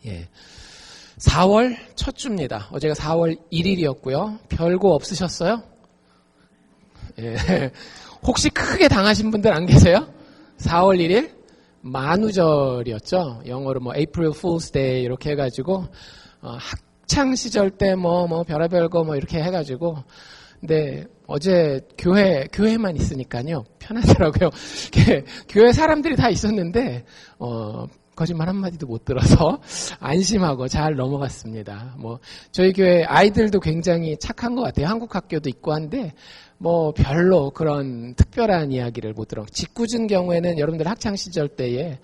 예. 4월 첫 주입니다. 어제가 4월 1일이었고요. 별거 없으셨어요? 예. 혹시 크게 당하신 분들 안 계세요? 4월 1일? 만우절이었죠. 영어로 뭐 April Fool's Day 이렇게 해가지고 학창 시절 때 뭐 별의별 거 뭐 이렇게 해가지고 근데 어제 교회만 있으니까요 편하더라고요. 교회 사람들이 다 있었는데 거짓말 한마디도 못 들어서 안심하고 잘 넘어갔습니다. 뭐 저희 교회 아이들도 굉장히 착한 것 같아요. 한국 학교도 있고 한데 뭐 별로 그런 특별한 이야기를 못 들어. 짓궂은 경우에는 여러분들 학창 시절 때에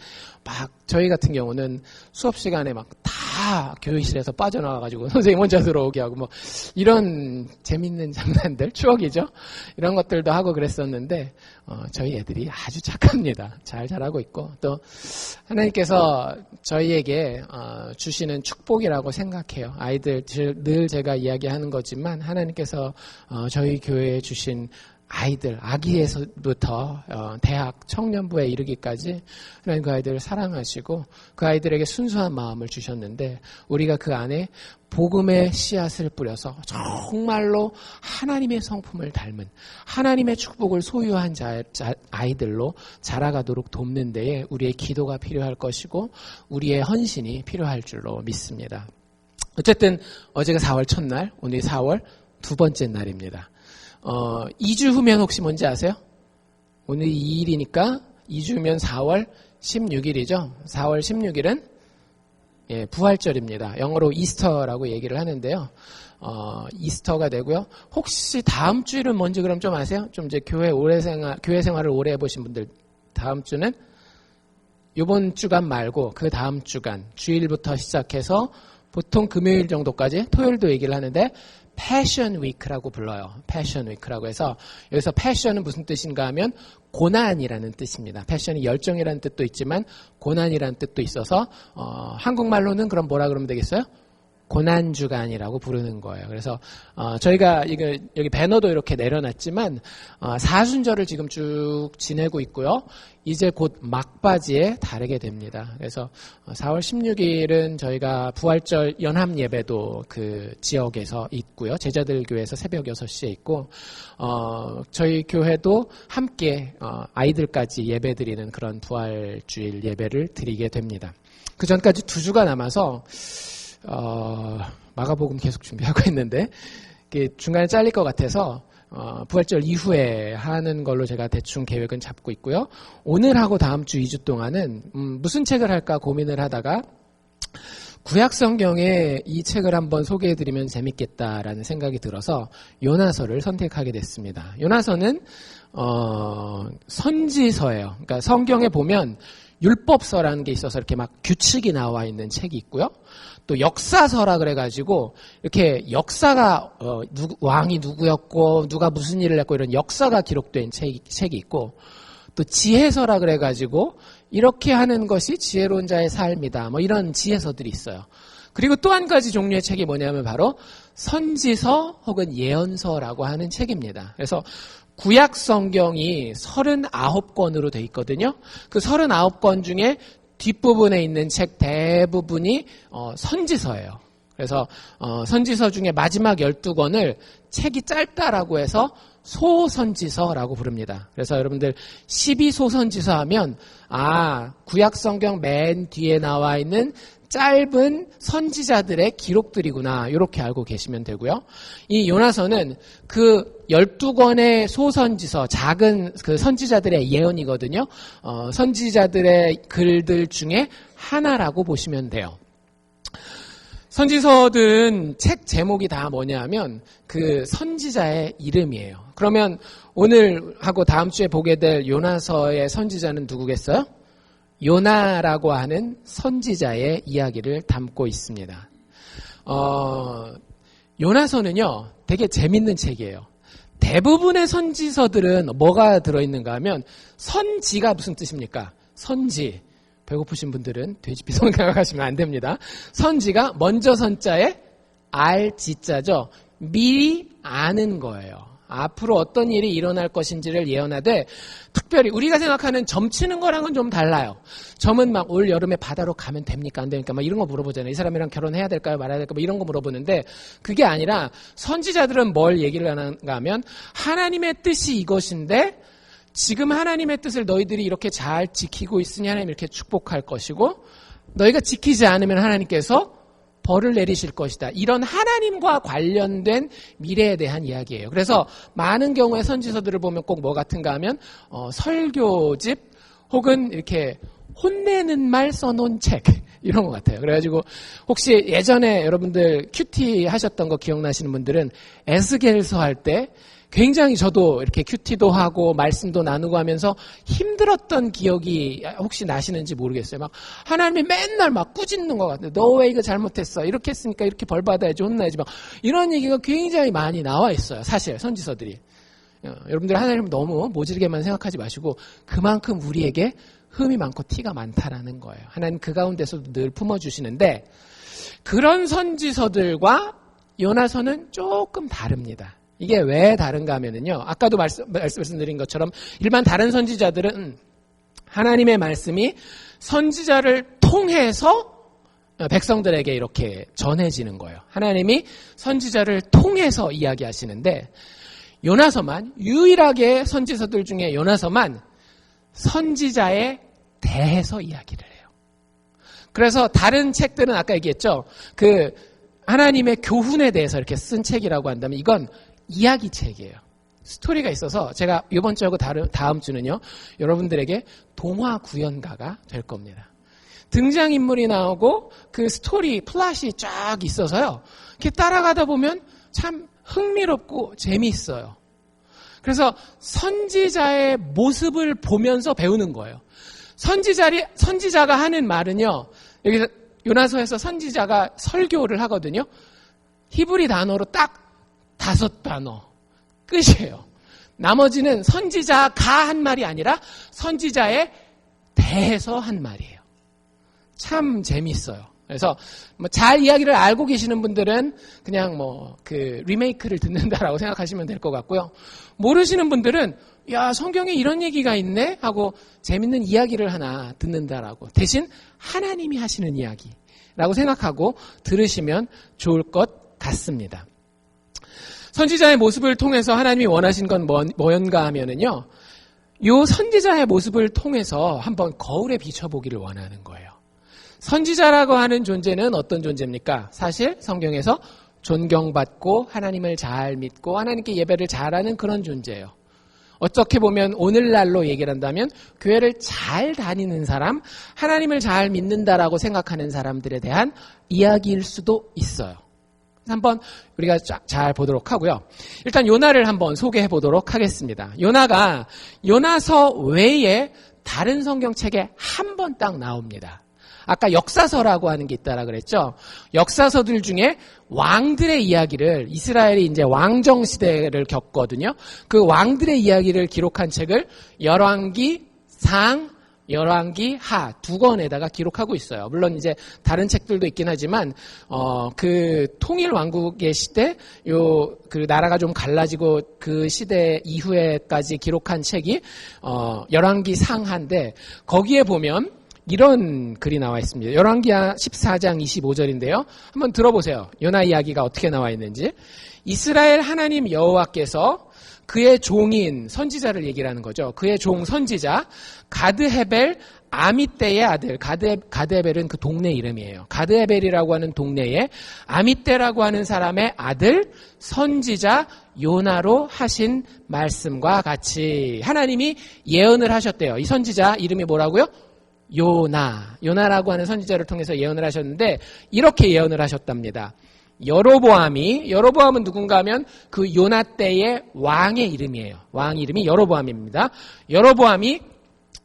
막 저희 같은 경우는 수업 시간에 막 다 교회실에서 빠져나와가지고 선생님 혼자 들어오게 하고 뭐 이런 재밌는 장난들 추억이죠. 이런 것들도 하고 그랬었는데 저희 애들이 아주 착합니다. 잘 자라고 있고 또 하나님께서 저희에게 주시는 축복이라고 생각해요. 아이들 늘 제가 이야기하는 거지만 하나님께서 저희 교회에 주신 아이들, 아기에서부터 대학, 청년부에 이르기까지 하나님 그 아이들을 사랑하시고 그 아이들에게 순수한 마음을 주셨는데 우리가 그 안에 복음의 씨앗을 뿌려서 정말로 하나님의 성품을 닮은 하나님의 축복을 소유한 아이들로 자라가도록 돕는 데에 우리의 기도가 필요할 것이고 우리의 헌신이 필요할 줄로 믿습니다. 어쨌든 어제가 4월 첫날, 오늘 4월 두 번째 날입니다. 2주 후면 혹시 뭔지 아세요? 오늘 2일이니까 2주 후면 4월 16일이죠. 4월 16일은 예, 부활절입니다. 영어로 이스터라고 얘기를 하는데요. 이스터가 되고요. 혹시 다음 주일은 뭔지 그럼 좀 아세요? 좀 이제 교회 생활을 오래 해보신 분들 다음 주는 이번 주간 말고 그 다음 주간 주일부터 시작해서 보통 금요일 정도까지 토요일도 얘기를 하는데 패션 위크라고 불러요. 패션 위크라고 해서 여기서 패션은 무슨 뜻인가 하면 고난이라는 뜻입니다. 패션이 열정이라는 뜻도 있지만 고난이라는 뜻도 있어서 한국말로는 그럼 뭐라 그러면 되겠어요? 고난주간이라고 부르는 거예요. 그래서 저희가 여기 배너도 이렇게 내려놨지만 사순절을 지금 쭉 지내고 있고요. 이제 곧 막바지에 다르게 됩니다. 그래서 4월 16일은 저희가 부활절 연합 예배도 그 지역에서 있고요. 제자들 교회에서 새벽 6시에 있고 저희 교회도 함께 아이들까지 예배드리는 그런 부활주일 예배를 드리게 됩니다. 그 전까지 2주가 남아서 마가복음 계속 준비하고 있는데 중간에 잘릴 것 같아서 부활절 이후에 하는 걸로 제가 대충 계획은 잡고 있고요. 오늘하고 다음 주 2주 동안은 무슨 책을 할까 고민을 하다가 구약성경에 이 책을 한번 소개해드리면 재밌겠다라는 생각이 들어서 요나서를 선택하게 됐습니다. 요나서는 선지서예요. 그러니까 성경에 보면 율법서라는 게 있어서 이렇게 막 규칙이 나와 있는 책이 있고요. 또 역사서라 그래가지고 이렇게 역사가 왕이 누구였고 누가 무슨 일을 했고 이런 역사가 기록된 책이 있고 또 지혜서라 그래가지고 이렇게 하는 것이 지혜로운 자의 삶이다. 뭐 이런 지혜서들이 있어요. 그리고 또 한 가지 종류의 책이 뭐냐면 바로 선지서 혹은 예언서라고 하는 책입니다. 그래서 구약 성경이 39권으로 돼 있거든요. 그 39권 중에 뒷부분에 있는 책 대부분이 선지서예요. 그래서 선지서 중에 마지막 12권을 책이 짧다라고 해서 소선지서라고 부릅니다. 그래서 여러분들 12소선지서 하면 구약 성경 맨 뒤에 나와 있는 짧은 선지자들의 기록들이구나 이렇게 알고 계시면 되고요. 이 요나서는 그 12권의 소선지서 작은 그 선지자들의 예언이거든요. 선지자들의 글들 중에 하나라고 보시면 돼요. 선지서든 책 제목이 다 뭐냐면 그 선지자의 이름이에요. 그러면 오늘 하고 다음 주에 보게 될 요나서의 선지자는 누구겠어요? 요나라고 하는 선지자의 이야기를 담고 있습니다. 요나서는요, 되게 재밌는 책이에요. 대부분의 선지서들은 뭐가 들어있는가 하면 선지가 무슨 뜻입니까? 선지. 배고프신 분들은 돼지비송 생각하시면 안 됩니다. 선지가 먼저 선자에 알지자죠. 미리 아는 거예요. 앞으로 어떤 일이 일어날 것인지를 예언하되, 특별히 우리가 생각하는 점 치는 거랑은 좀 달라요. 점은 막 올 여름에 바다로 가면 됩니까 안 됩니까 막 이런 거 물어보잖아요. 이 사람이랑 결혼해야 될까요 말아야 될까요 뭐 이런 거 물어보는데, 그게 아니라 선지자들은 뭘 얘기를 하는가 하면 하나님의 뜻이 이것인데 지금 하나님의 뜻을 너희들이 이렇게 잘 지키고 있으니 하나님 이렇게 축복할 것이고, 너희가 지키지 않으면 하나님께서 벌을 내리실 것이다. 이런 하나님과 관련된 미래에 대한 이야기예요. 그래서 많은 경우에 선지서들을 보면 꼭 뭐 같은가 하면 설교집 혹은 이렇게 혼내는 말 써놓은 책 이런 것 같아요. 그래가지고 혹시 예전에 여러분들 큐티 하셨던 거 기억나시는 분들은 에스겔서 할 때 굉장히 저도 이렇게 큐티도 하고 말씀도 나누고 하면서 힘들었던 기억이 혹시 나시는지 모르겠어요. 막 하나님이 맨날 막 꾸짖는 것 같아요. 너 왜 이거 잘못했어? 이렇게 했으니까 이렇게 벌 받아야지, 혼나야지. 막 이런 얘기가 굉장히 많이 나와 있어요. 사실 선지서들이. 여러분들 하나님 너무 모질게만 생각하지 마시고 그만큼 우리에게 흠이 많고 티가 많다라는 거예요. 하나님 그 가운데서도 늘 품어주시는데, 그런 선지서들과 요나서는 조금 다릅니다. 이게 왜 다른가 하면은요, 아까도 말씀드린 것처럼 일반 다른 선지자들은 하나님의 말씀이 선지자를 통해서 백성들에게 이렇게 전해지는 거예요. 하나님이 선지자를 통해서 이야기하시는데, 요나서만, 유일하게 선지서들 중에 요나서만 선지자에 대해서 이야기를 해요. 그래서 다른 책들은 아까 얘기했죠. 그 하나님의 교훈에 대해서 이렇게 쓴 책이라고 한다면 이건 이야기 책이에요. 스토리가 있어서 제가 이번 주하고 다음 주는요, 여러분들에게 동화 구연가가 될 겁니다. 등장인물이 나오고 그 스토리 플롯이 쫙 있어서요, 이렇게 따라가다 보면 참 흥미롭고 재미있어요. 그래서 선지자의 모습을 보면서 배우는 거예요. 선지자가 하는 말은요, 여기서 요나서에서 선지자가 설교를 하거든요. 히브리 단어로 딱 5단어 끝이에요. 나머지는 선지자가 한 말이 아니라 선지자에 대해서 한 말이에요. 참 재미있어요. 그래서 뭐 잘 이야기를 알고 계시는 분들은 그냥 뭐 그 리메이크를 듣는다라고 생각하시면 될 것 같고요. 모르시는 분들은 야, 성경에 이런 얘기가 있네 하고 재밌는 이야기를 하나 듣는다라고, 대신 하나님이 하시는 이야기라고 생각하고 들으시면 좋을 것 같습니다. 선지자의 모습을 통해서 하나님이 원하신 건 뭐였는가 하면은요, 요 선지자의 모습을 통해서 한번 거울에 비춰보기를 원하는 거예요. 선지자라고 하는 존재는 어떤 존재입니까? 사실 성경에서 존경받고 하나님을 잘 믿고 하나님께 예배를 잘하는 그런 존재예요. 어떻게 보면 오늘날로 얘기를 한다면 교회를 잘 다니는 사람, 하나님을 잘 믿는다라고 생각하는 사람들에 대한 이야기일 수도 있어요. 한번 우리가 잘 보도록 하고요. 일단 요나를 한번 소개해 보도록 하겠습니다. 요나가 요나서 외에 다른 성경책에 한 번 딱 나옵니다. 아까 역사서라고 하는 게 있다라 그랬죠. 역사서들 중에 왕들의 이야기를, 이스라엘이 이제 왕정 시대를 겪거든요. 그 왕들의 이야기를 기록한 책을 열왕기 상, 열왕기 하 두 권에다가 기록하고 있어요. 물론 이제 다른 책들도 있긴 하지만 그 통일 왕국의 시대, 그 나라가 좀 갈라지고 그 시대 이후에까지 기록한 책이 열왕기 상하인데, 거기에 보면 이런 글이 나와 있습니다. 열왕기하 14장 25절인데요. 한번 들어보세요. 요나 이야기가 어떻게 나와 있는지. 이스라엘 하나님 여호와께서 그의 종인 선지자를 얘기를 하는 거죠. 그의 종 선지자 가드헤벨 아미떼의 아들, 가드헤벨은 그 동네 이름이에요. 가드헤벨이라고 하는 동네에 아미떼라고 하는 사람의 아들 선지자 요나로 하신 말씀과 같이 하나님이 예언을 하셨대요. 이 선지자 이름이 뭐라고요? 요나라고 하는 선지자를 통해서 예언을 하셨는데, 이렇게 예언을 하셨답니다. 여로보암은 누군가 하면 그 요나 때의 왕의 이름이에요. 왕 이름이 여로보암입니다. 여로보암이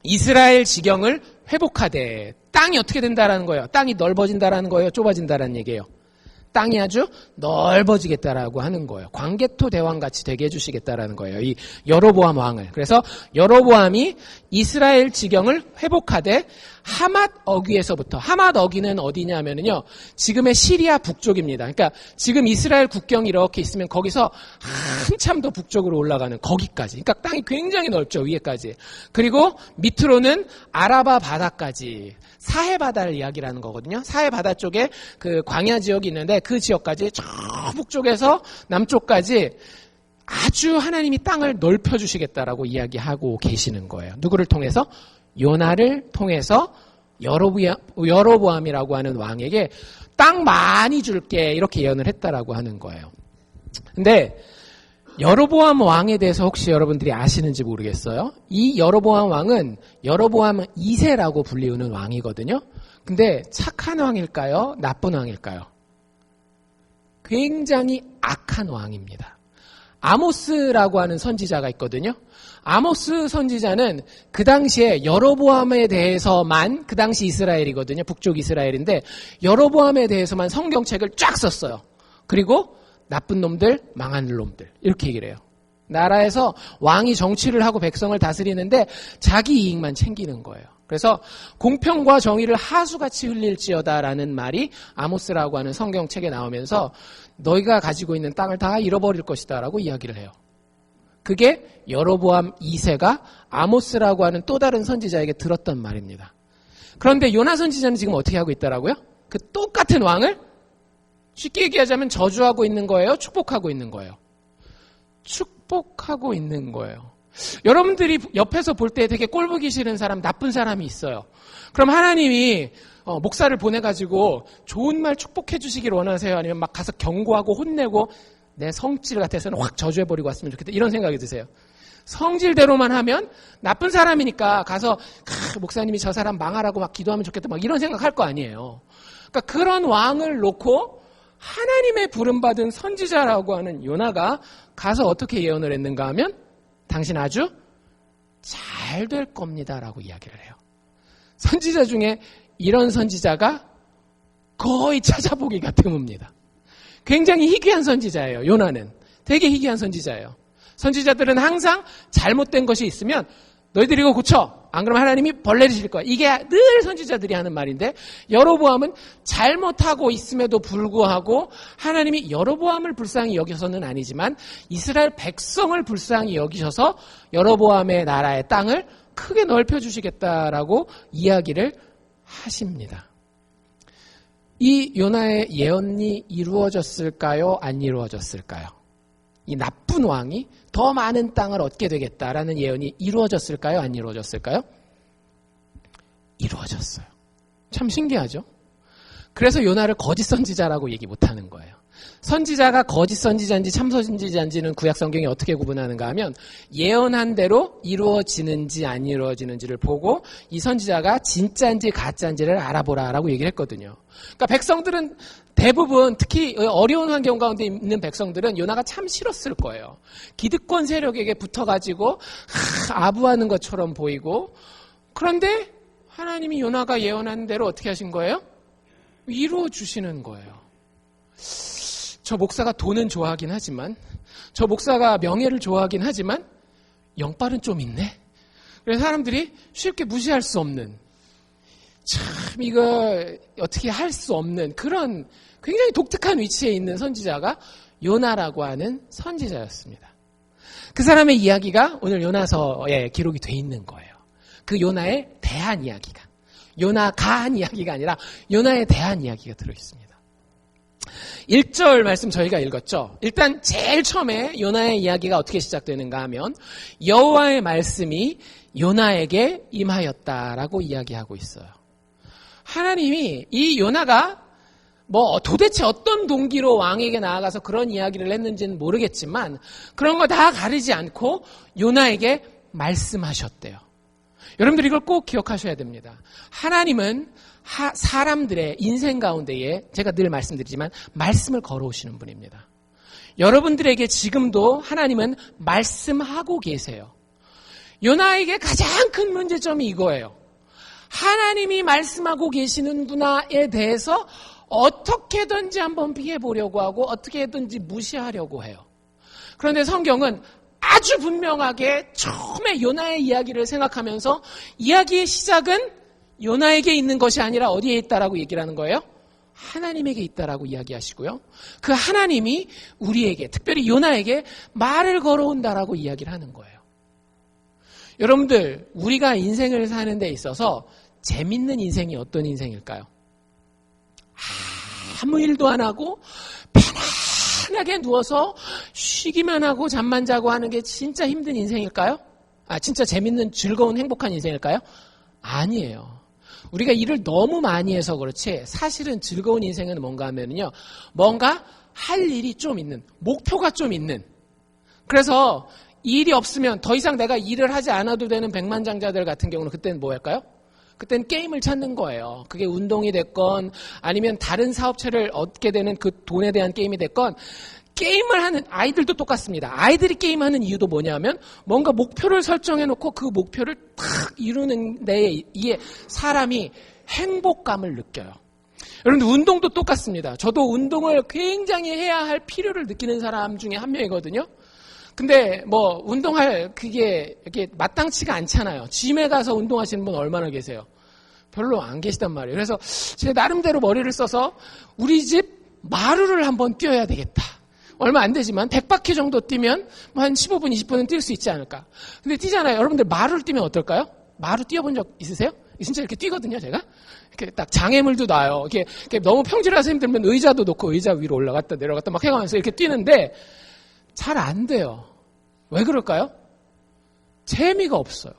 이스라엘 지경을 회복하되, 땅이 어떻게 된다라는 거예요? 땅이 넓어진다라는 거예요? 좁아진다라는 얘기예요? 땅이 아주 넓어지겠다라고 하는 거예요. 광개토 대왕같이 되게 해주시겠다라는 거예요. 이 여로보암 왕을. 그래서 여로보암이 이스라엘 지경을 회복하되 하맛 어귀에서부터, 하맛 어귀는 어디냐면요, 지금의 시리아 북쪽입니다. 그러니까 지금 이스라엘 국경이 이렇게 있으면 거기서 한참 더 북쪽으로 올라가는 거기까지. 그러니까 땅이 굉장히 넓죠, 위에까지. 그리고 밑으로는 아라바 바다까지, 사해 바다를 이야기하는 거거든요. 사해 바다 쪽에 그 광야 지역이 있는데 그 지역까지 저 북쪽에서 남쪽까지 아주 하나님이 땅을 넓혀주시겠다라고 이야기하고 계시는 거예요. 누구를 통해서? 요나를 통해서 여로보암이라고 하는 왕에게 땅 많이 줄게 이렇게 예언을 했다라고 하는 거예요. 근데 여로보암 왕에 대해서 혹시 여러분들이 아시는지 모르겠어요. 이 여로보암 왕은 여로보암 2세라고 불리우는 왕이거든요. 근데 착한 왕일까요? 나쁜 왕일까요? 굉장히 악한 왕입니다. 아모스라고 하는 선지자가 있거든요. 아모스 선지자는 그 당시에 여로보암에 대해서만, 그 당시 이스라엘이거든요. 북쪽 이스라엘인데 여로보암에 대해서만 성경책을 쫙 썼어요. 그리고 나쁜 놈들, 망한 놈들 이렇게 얘기를 해요. 나라에서 왕이 정치를 하고 백성을 다스리는데 자기 이익만 챙기는 거예요. 그래서 공평과 정의를 하수같이 흘릴지어다라는 말이 아모스라고 하는 성경책에 나오면서 너희가 가지고 있는 땅을 다 잃어버릴 것이다라고 이야기를 해요. 그게 여로보암 2세가 아모스라고 하는 또 다른 선지자에게 들었던 말입니다. 그런데 요나 선지자는 지금 어떻게 하고 있더라고요? 그 똑같은 왕을 쉽게 얘기하자면 저주하고 있는 거예요? 축복하고 있는 거예요? 축복하고 있는 거예요. 여러분들이 옆에서 볼 때 되게 꼴보기 싫은 사람, 나쁜 사람이 있어요. 그럼 하나님이 목사를 보내가지고 좋은 말 축복해 주시길 원하세요? 아니면 막 가서 경고하고 혼내고 내 성질 같아서는 확 저주해버리고 왔으면 좋겠다 이런 생각이 드세요? 성질대로만 하면 나쁜 사람이니까 가서 목사님이 저 사람 망하라고 막 기도하면 좋겠다 막 이런 생각할 거 아니에요. 그러니까 그런 왕을 놓고 하나님의 부름받은 선지자라고 하는 요나가 가서 어떻게 예언을 했는가 하면 당신 아주 잘 될 겁니다라고 이야기를 해요. 선지자 중에 이런 선지자가 거의 찾아보기가 드뭅니다. 굉장히 희귀한 선지자예요. 요나는 되게 희귀한 선지자예요. 선지자들은 항상 잘못된 것이 있으면 너희들이 이거 고쳐. 안 그러면 하나님이 벌레를 실 거야. 이게 늘 선지자들이 하는 말인데 여로보암은 잘못하고 있음에도 불구하고 하나님이 여로보암을 불쌍히 여기서는 아니지만 이스라엘 백성을 불쌍히 여기셔서 여로보암의 나라의 땅을 크게 넓혀주시겠다라고 이야기를 하십니다. 이 요나의 예언이 이루어졌을까요? 안 이루어졌을까요? 이 나쁜 왕이 더 많은 땅을 얻게 되겠다라는 예언이 이루어졌을까요? 안 이루어졌을까요? 이루어졌어요. 참 신기하죠? 그래서 요나를 거짓 선지자라고 얘기 못하는 거예요. 선지자가 거짓 선지자인지 참 선지자인지는 구약 성경이 어떻게 구분하는가 하면 예언한 대로 이루어지는지 안 이루어지는지를 보고 이 선지자가 진짜인지 가짜인지를 알아보라라고 얘기를 했거든요. 그러니까 백성들은 대부분 특히 어려운 환경 가운데 있는 백성들은 요나가 참 싫었을 거예요. 기득권 세력에게 붙어가지고 아부하는 것처럼 보이고 그런데 하나님이 요나가 예언한 대로 어떻게 하신 거예요? 이루어주시는 거예요. 저 목사가 돈은 좋아하긴 하지만 저 목사가 명예를 좋아하긴 하지만 영빨은 좀 있네. 그래서 사람들이 쉽게 무시할 수 없는 참 이거 어떻게 할 수 없는 그런 굉장히 독특한 위치에 있는 선지자가 요나라고 하는 선지자였습니다. 그 사람의 이야기가 오늘 요나서에 기록이 돼 있는 거예요. 그 요나에 대한 이야기가 요나가 한 이야기가 아니라 요나에 대한 이야기가 들어있습니다. 1절 말씀 저희가 읽었죠. 일단 제일 처음에 요나의 이야기가 어떻게 시작되는가 하면 여호와의 말씀이 요나에게 임하였다라고 이야기하고 있어요. 하나님이 이 요나가 도대체 어떤 동기로 왕에게 나아가서 그런 이야기를 했는지는 모르겠지만 그런 거 다 가리지 않고 요나에게 말씀하셨대요. 여러분들 이걸 꼭 기억하셔야 됩니다. 하나님은 사람들의 인생 가운데에 제가 늘 말씀드리지만 말씀을 걸어오시는 분입니다. 여러분들에게 지금도 하나님은 말씀하고 계세요. 요나에게 가장 큰 문제점이 이거예요. 하나님이 말씀하고 계시는구나에 대해서 어떻게든지 한번 피해보려고 하고 어떻게든지 무시하려고 해요. 그런데 성경은 아주 분명하게 처음에 요나의 이야기를 생각하면서 이야기의 시작은 요나에게 있는 것이 아니라 어디에 있다라고 얘기를 하는 거예요? 하나님에게 있다라고 이야기하시고요. 그 하나님이 우리에게, 특별히 요나에게 말을 걸어온다라고 이야기를 하는 거예요. 여러분들, 우리가 인생을 사는 데 있어서 재밌는 인생이 어떤 인생일까요? 아무 일도 안 하고 편안하게 누워서 쉬기만 하고 잠만 자고 하는 게 진짜 힘든 인생일까요? 진짜 재밌는 즐거운 행복한 인생일까요? 아니에요. 우리가 일을 너무 많이 해서 그렇지 사실은 즐거운 인생은 뭔가 하면요, 뭔가 할 일이 좀 있는, 목표가 좀 있는. 그래서 일이 없으면 더 이상 내가 일을 하지 않아도 되는 백만장자들 같은 경우는 그때는 뭐 할까요? 그때는 게임을 찾는 거예요. 그게 운동이 됐건 아니면 다른 사업체를 얻게 되는 그 돈에 대한 게임이 됐건, 게임을 하는 아이들도 똑같습니다. 아이들이 게임하는 이유도 뭐냐면 뭔가 목표를 설정해놓고 그 목표를 탁 이루는 데에 이게 사람이 행복감을 느껴요. 여러분들, 운동도 똑같습니다. 저도 운동을 굉장히 해야 할 필요를 느끼는 사람 중에 한 명이거든요. 근데 뭐 운동할 그게 이렇게 마땅치가 않잖아요. 짐에 가서 운동하시는 분 얼마나 계세요? 별로 안 계시단 말이에요. 그래서 제 나름대로 머리를 써서 우리 집 마루를 한번 뛰어야 되겠다. 얼마 안 되지만 100바퀴 정도 뛰면 한 15분, 20분은 뛸 수 있지 않을까. 근데 뛰잖아요. 여러분들, 마루를 뛰면 어떨까요? 마루 뛰어본 적 있으세요? 진짜 이렇게 뛰거든요, 제가. 이렇게 딱 장애물도 놔요. 이렇게 너무 평질해서 힘들면 의자도 놓고 의자 위로 올라갔다 내려갔다 막 해가면서 이렇게 뛰는데 잘 안 돼요. 왜 그럴까요? 재미가 없어요.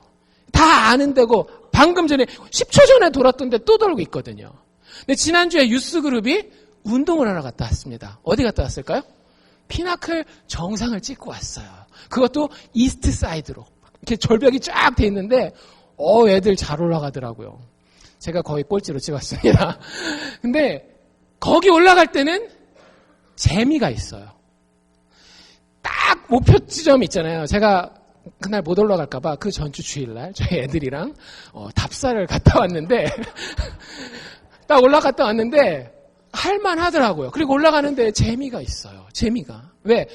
다 아는 데고 방금 전에 10초 전에 돌았던데 또 돌고 있거든요. 근데 지난주에 유스그룹이 운동을 하러 갔다 왔습니다. 어디 갔다 왔을까요? 피나클 정상을 찍고 왔어요. 그것도 이스트 사이드로. 이렇게 절벽이 쫙 돼 있는데 애들 잘 올라가더라고요. 제가 거의 꼴찌로 찍었습니다. 근데 거기 올라갈 때는 재미가 있어요. 딱 목표 지점이 있잖아요. 제가 그날 못 올라갈까봐 그 전주 주일날 저희 애들이랑 답사를 갔다 왔는데 딱 올라갔다 왔는데 할만하더라고요. 그리고 올라가는데 재미가 있어요. 재미가. 왜?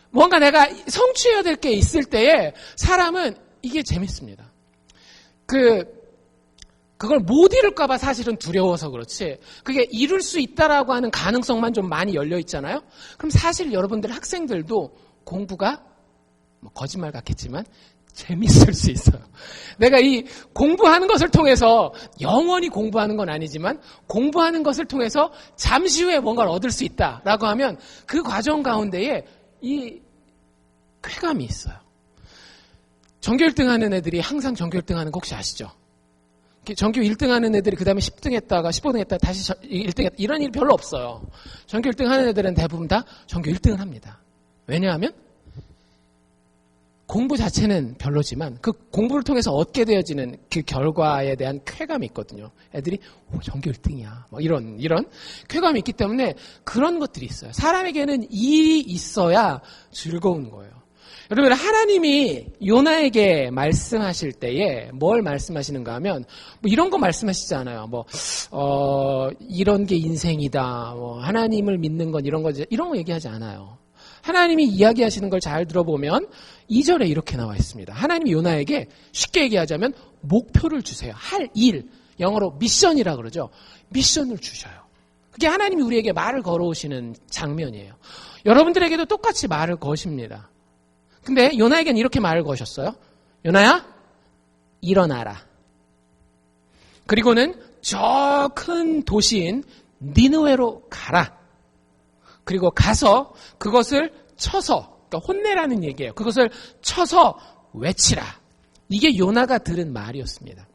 뭔가 내가 성취해야 될 게 있을 때에 사람은 이게 재밌습니다. 그걸 못 이룰까봐 사실은 두려워서 그렇지, 그게 이룰 수 있다라고 하는 가능성만 좀 많이 열려 있잖아요. 그럼 사실 여러분들 학생들도 공부가 거짓말 같겠지만 재밌을 수 있어요. 내가 이 공부하는 것을 통해서 영원히 공부하는 건 아니지만 공부하는 것을 통해서 잠시 후에 뭔가를 얻을 수 있다라고 하면 그 과정 가운데에 이 쾌감이 있어요. 전교 1등 하는 애들이 항상 전교 1등 하는 거 혹시 아시죠? 전교 1등 하는 애들이 그 다음에 10등 했다가 15등 했다가 다시 1등 했다, 이런 일이 별로 없어요. 전교 1등 하는 애들은 대부분 다 전교 1등을 합니다. 왜냐하면 공부 자체는 별로지만 그 공부를 통해서 얻게 되어지는 그 결과에 대한 쾌감이 있거든요. 애들이 전교 1등이야. 뭐 이런 쾌감이 있기 때문에 그런 것들이 있어요. 사람에게는 일이 있어야 즐거운 거예요. 여러분, 하나님이 요나에게 말씀하실 때에 뭘 말씀하시는가 하면 뭐 이런 거 말씀하시지 않아요. 이런 게 인생이다. 하나님을 믿는 건 이런 거 얘기하지 않아요. 하나님이 이야기하시는 걸 잘 들어보면 2절에 이렇게 나와 있습니다. 하나님이 요나에게 쉽게 얘기하자면 목표를 주세요. 할 일, 영어로 미션이라 그러죠. 미션을 주셔요. 그게 하나님이 우리에게 말을 걸어오시는 장면이에요. 여러분들에게도 똑같이 말을 거십니다. 근데 요나에게는 이렇게 말을 거셨어요. 요나야, 일어나라. 그리고는 저 큰 도시인 니느웨로 가라. 그리고 가서 그것을 쳐서, 그러니까 혼내라는 얘기예요. 그것을 쳐서 외치라. 이게 요나가 들은 말이었습니다.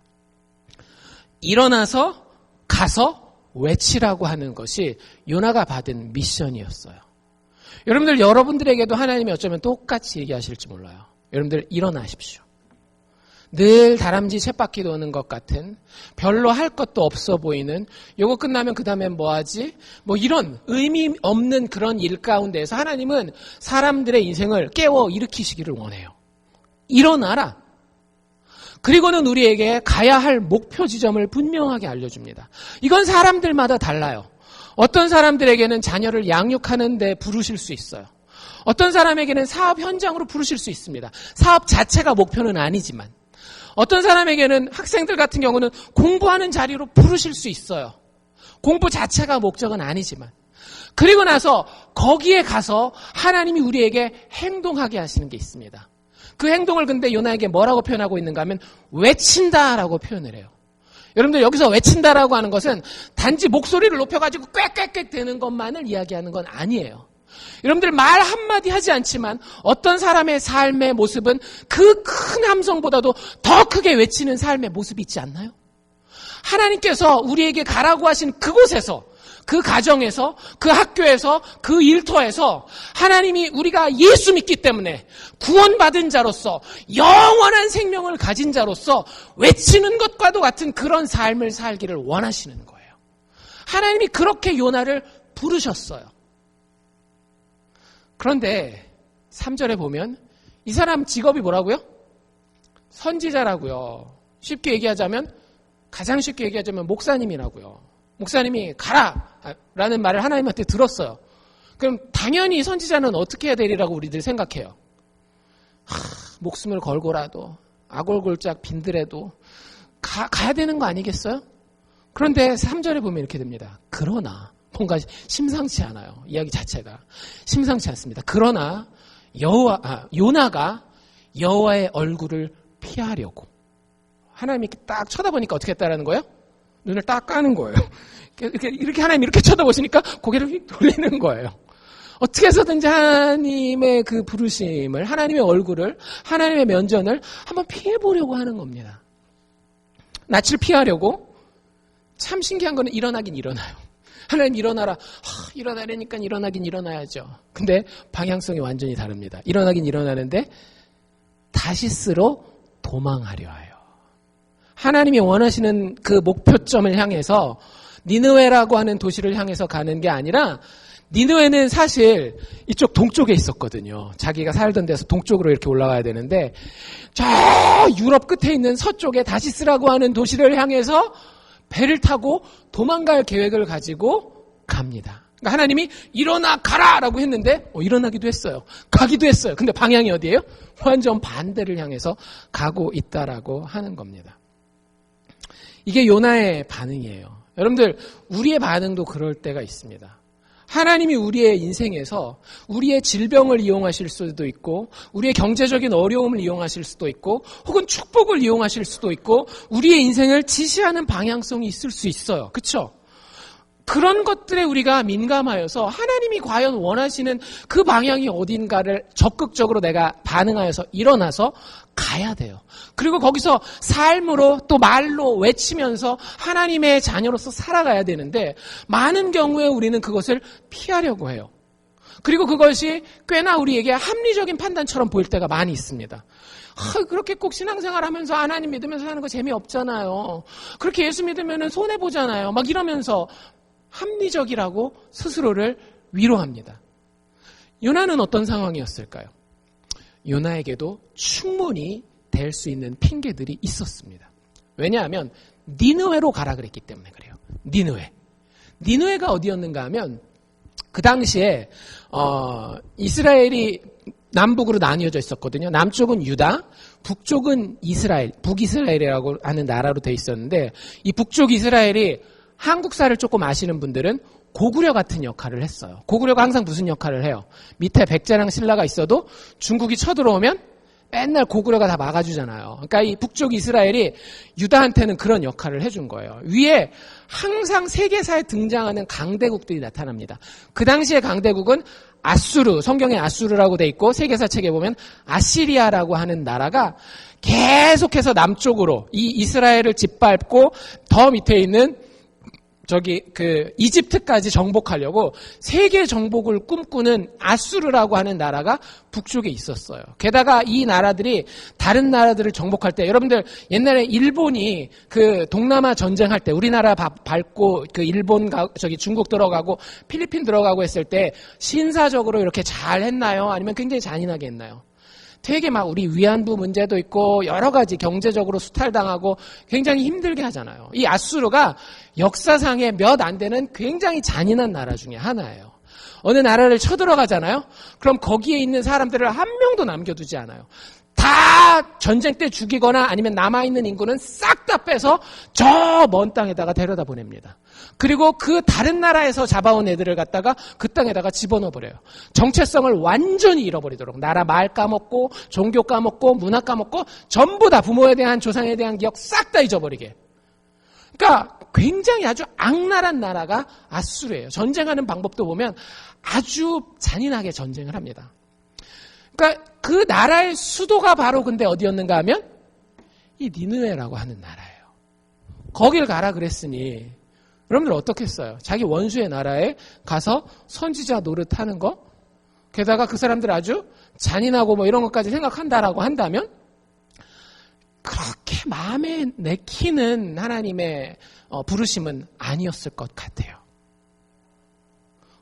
일어나서 가서 외치라고 하는 것이 요나가 받은 미션이었어요. 여러분들, 여러분들에게도 하나님이 어쩌면 똑같이 얘기하실지 몰라요. 여러분들, 일어나십시오. 늘 다람쥐 쳇바퀴 도는 것 같은, 별로 할 것도 없어 보이는, 요거 끝나면 그 다음엔 뭐 하지? 뭐 이런 의미 없는 그런 일 가운데에서 하나님은 사람들의 인생을 깨워 일으키시기를 원해요. 일어나라. 그리고는 우리에게 가야 할 목표 지점을 분명하게 알려줍니다. 이건 사람들마다 달라요. 어떤 사람들에게는 자녀를 양육하는 데 부르실 수 있어요. 어떤 사람에게는 사업 현장으로 부르실 수 있습니다. 사업 자체가 목표는 아니지만. 어떤 사람에게는 학생들 같은 경우는 공부하는 자리로 부르실 수 있어요. 공부 자체가 목적은 아니지만. 그리고 나서 거기에 가서 하나님이 우리에게 행동하게 하시는 게 있습니다. 그 행동을 근데 요나에게 뭐라고 표현하고 있는가 하면 외친다라고 표현을 해요. 여러분들 여기서 외친다라고 하는 것은 단지 목소리를 높여가지고 꽥꽥꽥 되는 것만을 이야기하는 건 아니에요. 여러분들 말 한마디 하지 않지만 어떤 사람의 삶의 모습은 그 큰 함성보다도 더 크게 외치는 삶의 모습이 있지 않나요? 하나님께서 우리에게 가라고 하신 그곳에서, 그 가정에서, 그 학교에서, 그 일터에서 하나님이 우리가 예수 믿기 때문에 구원받은 자로서 영원한 생명을 가진 자로서 외치는 것과도 같은 그런 삶을 살기를 원하시는 거예요. 하나님이 그렇게 요나를 부르셨어요. 그런데 3절에 보면 이 사람 직업이 뭐라고요? 선지자라고요. 쉽게 얘기하자면, 가장 쉽게 얘기하자면 목사님이라고요. 목사님이 가라! 라는 말을 하나님한테 들었어요. 그럼 당연히 선지자는 어떻게 해야 되리라고 우리들 생각해요. 목숨을 걸고라도 아골골짝 빈들에도 가야 되는 거 아니겠어요? 그런데 3절에 보면 이렇게 됩니다. 그러나 뭔가 심상치 않아요. 이야기 자체가 심상치 않습니다. 그러나 요나가 여호와의 얼굴을 피하려고, 하나님이 딱 쳐다보니까 어떻게 했다라는 거예요? 눈을 딱 까는 거예요. 이렇게 하나님 이렇게 쳐다보시니까 고개를 휙 돌리는 거예요. 어떻게 해서든지 하나님의 그 부르심을, 하나님의 얼굴을, 하나님의 면전을 한번 피해보려고 하는 겁니다. 낯을 피하려고. 참 신기한 거는 일어나긴 일어나요. 하나님 일어나라. 일어나려니까 일어나긴 일어나야죠. 근데 방향성이 완전히 다릅니다. 일어나긴 일어나는데 다시스로 도망하려 해요. 하나님이 원하시는 그 목표점을 향해서, 니느웨라고 하는 도시를 향해서 가는 게 아니라, 니느웨는 사실 이쪽 동쪽에 있었거든요. 자기가 살던 데서 동쪽으로 이렇게 올라가야 되는데, 저 유럽 끝에 있는 서쪽에 다시스라고 하는 도시를 향해서 배를 타고 도망갈 계획을 가지고 갑니다. 그러니까 하나님이 일어나 가라라고 했는데 일어나기도 했어요. 가기도 했어요. 근데 방향이 어디예요? 완전 반대를 향해서 가고 있다라고 하는 겁니다. 이게 요나의 반응이에요. 여러분들, 우리의 반응도 그럴 때가 있습니다. 하나님이 우리의 인생에서 우리의 질병을 이용하실 수도 있고, 우리의 경제적인 어려움을 이용하실 수도 있고, 혹은 축복을 이용하실 수도 있고, 우리의 인생을 지시하는 방향성이 있을 수 있어요. 그렇죠? 그런 것들에 우리가 민감하여서 하나님이 과연 원하시는 그 방향이 어딘가를 적극적으로 내가 반응하여서 일어나서 가야 돼요. 그리고 거기서 삶으로 또 말로 외치면서 하나님의 자녀로서 살아가야 되는데, 많은 경우에 우리는 그것을 피하려고 해요. 그리고 그것이 꽤나 우리에게 합리적인 판단처럼 보일 때가 많이 있습니다. 그렇게 꼭 신앙생활하면서 하나님 믿으면서 사는 거 재미없잖아요. 그렇게 예수 믿으면 손해보잖아요. 막 이러면서 합리적이라고 스스로를 위로합니다. 요나는 어떤 상황이었을까요? 요나에게도 충분히 될 수 있는 핑계들이 있었습니다. 왜냐하면 니느웨로 가라 그랬기 때문에 그래요. 니느웨가 어디였는가 하면, 그 당시에 이스라엘이 남북으로 나뉘어져 있었거든요. 남쪽은 유다, 북쪽은 이스라엘, 북이스라엘이라고 하는 나라로 돼 있었는데, 이 북쪽 이스라엘이 한국사를 조금 아시는 분들은 고구려 같은 역할을 했어요. 고구려가 항상 무슨 역할을 해요? 밑에 백제랑 신라가 있어도 중국이 쳐들어오면 맨날 고구려가 다 막아주잖아요. 그러니까 이 북쪽 이스라엘이 유다한테는 그런 역할을 해준 거예요. 위에 항상 세계사에 등장하는 강대국들이 나타납니다. 그 당시의 강대국은 아수르, 성경에 아수르라고 돼 있고, 세계사 책에 보면 아시리아라고 하는 나라가 계속해서 남쪽으로 이 이스라엘을 짓밟고 더 밑에 있는 이집트까지 정복하려고 세계 정복을 꿈꾸는 아수르라고 하는 나라가 북쪽에 있었어요. 게다가 이 나라들이 다른 나라들을 정복할 때, 여러분들 옛날에 일본이 그 동남아 전쟁할 때 우리나라 밟고 그 일본 중국 들어가고 필리핀 들어가고 했을 때 신사적으로 이렇게 잘 했나요? 아니면 굉장히 잔인하게 했나요? 되게 막 우리 위안부 문제도 있고 여러 가지 경제적으로 수탈당하고 굉장히 힘들게 하잖아요. 이 아수르가 역사상에 몇 안 되는 굉장히 잔인한 나라 중에 하나예요. 어느 나라를 쳐들어가잖아요. 그럼 거기에 있는 사람들을 한 명도 남겨두지 않아요. 다 다 전쟁 때 죽이거나 아니면 남아있는 인구는 싹 다 빼서 저 먼 땅에다가 데려다 보냅니다. 그리고 그 다른 나라에서 잡아온 애들을 갖다가 그 땅에다가 집어넣어버려요. 정체성을 완전히 잃어버리도록. 나라 말 까먹고 종교 까먹고 문화 까먹고 전부 다 부모에 대한 조상에 대한 기억 싹 다 잊어버리게. 그러니까 굉장히 아주 악랄한 나라가 아수르예요. 전쟁하는 방법도 보면 아주 잔인하게 전쟁을 합니다. 그러니까 그 나라의 수도가 바로 근데 어디였는가 하면 이 니느웨라고 하는 나라예요. 거길 가라 그랬으니 여러분들 어떻게 했어요? 자기 원수의 나라에 가서 선지자 노릇하는 거? 게다가 그 사람들 아주 잔인하고 뭐 이런 것까지 생각한다라고 한다면 그렇게 마음에 내키는 하나님의 부르심은 아니었을 것 같아요.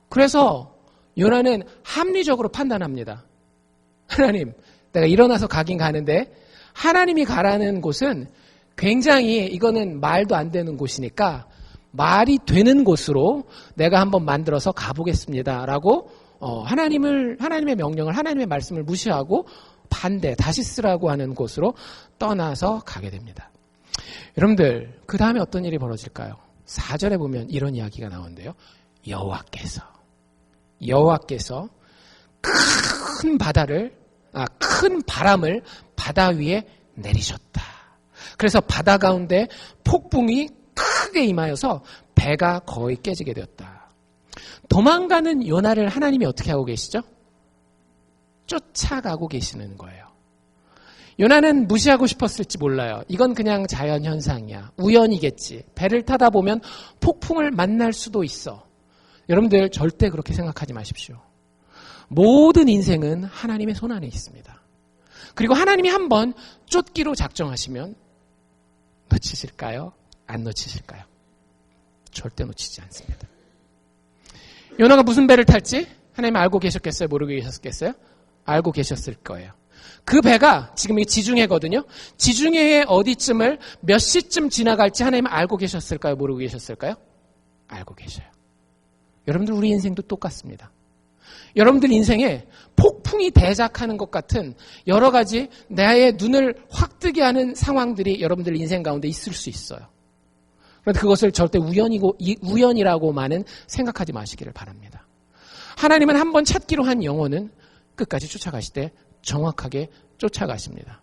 그래서 요나는 합리적으로 판단합니다. 하나님, 내가 일어나서 가긴 가는데 하나님이 가라는 곳은 굉장히 이거는 말도 안 되는 곳이니까 말이 되는 곳으로 내가 한번 만들어서 가보겠습니다라고 하나님의 명령을 하나님의 말씀을 무시하고 반대 다시 쓰라고 하는 곳으로 떠나서 가게 됩니다. 여러분들 그 다음에 어떤 일이 벌어질까요? 4절에 보면 이런 이야기가 나오는데요. 여호와께서 큰 바람을 바다 위에 내리셨다. 그래서 바다 가운데 폭풍이 크게 임하여서 배가 거의 깨지게 되었다. 도망가는 요나를 하나님이 어떻게 하고 계시죠? 쫓아가고 계시는 거예요. 요나는 무시하고 싶었을지 몰라요. 이건 그냥 자연현상이야. 우연이겠지. 배를 타다 보면 폭풍을 만날 수도 있어. 여러분들 절대 그렇게 생각하지 마십시오. 모든 인생은 하나님의 손 안에 있습니다. 그리고 하나님이 한번 쫓기로 작정하시면 놓치실까요? 안 놓치실까요? 절대 놓치지 않습니다. 요나가 무슨 배를 탈지 하나님 알고 계셨겠어요? 모르고 계셨겠어요? 알고 계셨을 거예요. 그 배가 지금 이게 지중해거든요. 지중해의 어디쯤을 몇 시쯤 지나갈지 하나님 알고 계셨을까요? 모르고 계셨을까요? 알고 계셔요. 여러분들 우리 인생도 똑같습니다. 여러분들 인생에 폭풍이 대작하는 것 같은 여러 가지 나의 눈을 확 뜨게 하는 상황들이 여러분들 인생 가운데 있을 수 있어요. 그런데 그것을 절대 우연이라고만은 생각하지 마시기를 바랍니다. 하나님은 한번 찾기로 한 영혼은 끝까지 쫓아가실 때 정확하게 쫓아가십니다.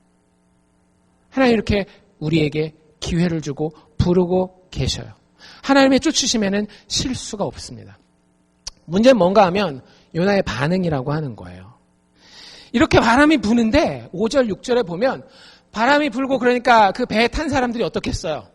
하나님 이렇게 우리에게 기회를 주고 부르고 계셔요. 하나님의 쫓으심에는 실수가 없습니다. 문제는 뭔가 하면 요나의 반응이라고 하는 거예요. 이렇게 바람이 부는데 5절 6절에 보면 바람이 불고 그러니까 그 배에 탄 사람들이 어떻겠어요?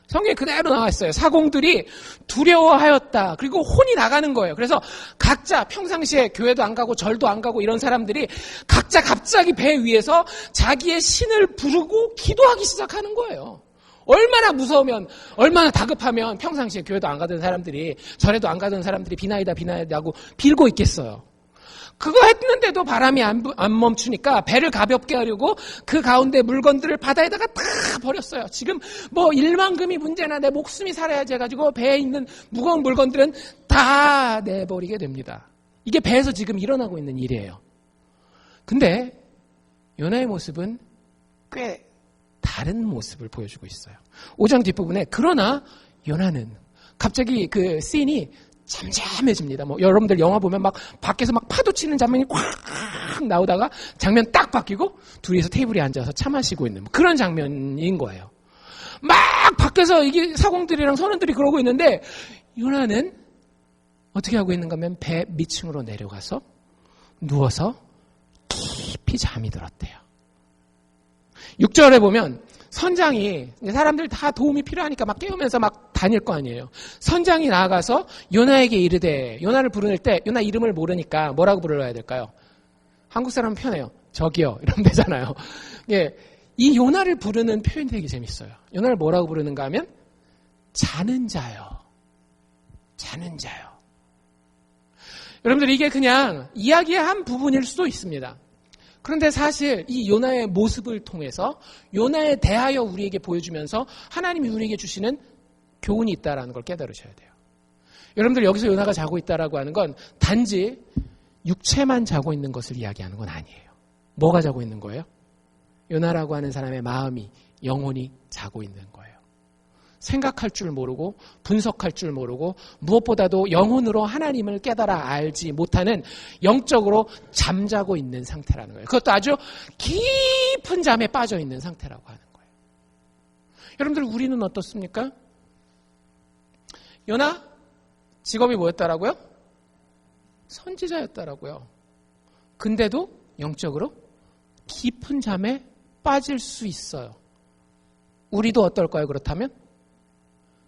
성경에 그대로 나와 있어요. 사공들이 두려워하였다. 그리고 혼이 나가는 거예요. 그래서 각자 평상시에 교회도 안 가고 절도 안 가고 이런 사람들이 각자 갑자기 배 위에서 자기의 신을 부르고 기도하기 시작하는 거예요. 얼마나 무서우면 얼마나 다급하면 평상시에 교회도 안 가던 사람들이 절에도 안 가던 사람들이 비나이다 하고 빌고 있겠어요. 그거 했는데도 바람이 안 멈추니까 배를 가볍게 하려고 그 가운데 물건들을 바다에다가 다 버렸어요. 지금 뭐 일만금이 문제나 내 목숨이 살아야지 해가지고 배에 있는 무거운 물건들은 다 내버리게 됩니다. 이게 배에서 지금 일어나고 있는 일이에요. 근데 요나의 모습은 꽤 다른 모습을 보여주고 있어요. 5장 뒷부분에 그러나 요나는 갑자기 그 씬이 잠잠해집니다. 뭐 여러분들 영화 보면 막 밖에서 막 파도 치는 장면이 꽉 나오다가 장면 딱 바뀌고 둘이서 테이블에 앉아서 차 마시고 있는 그런 장면인 거예요. 막 밖에서 이게 사공들이랑 선원들이 그러고 있는데 요나는 어떻게 하고 있는가 하면 배 밑층으로 내려가서 누워서 깊이 잠이 들었대요. 6절에 보면 선장이 사람들 다 도움이 필요하니까 막 깨우면서 막 다닐 거 아니에요. 선장이 나아가서 요나에게 이르되 요나를 부를 때 요나 이름을 모르니까 뭐라고 불러야 될까요? 한국 사람은 편해요. 저기요 이러면 되잖아요. 예, 이 요나를 부르는 표현이 되게 재밌어요. 요나를 뭐라고 부르는가 하면 자는 자요. 자는 자요. 여러분들 이게 그냥 이야기의 한 부분일 수도 있습니다. 그런데 사실 이 요나의 모습을 통해서 요나에 대하여 우리에게 보여주면서 하나님이 우리에게 주시는 교훈이 있다는 걸 깨달으셔야 돼요. 여러분들 여기서 요나가 자고 있다라고 하는 건 단지 육체만 자고 있는 것을 이야기하는 건 아니에요. 뭐가 자고 있는 거예요? 요나라고 하는 사람의 마음이, 영혼이 자고 있는 거예요. 생각할 줄 모르고 분석할 줄 모르고 무엇보다도 영혼으로 하나님을 깨달아 알지 못하는, 영적으로 잠자고 있는 상태라는 거예요. 그것도 아주 깊은 잠에 빠져 있는 상태라고 하는 거예요. 여러분들, 우리는 어떻습니까? 요나 직업이 뭐였다라고요? 선지자였다라고요. 근데도 영적으로 깊은 잠에 빠질 수 있어요. 우리도 어떨까요? 그렇다면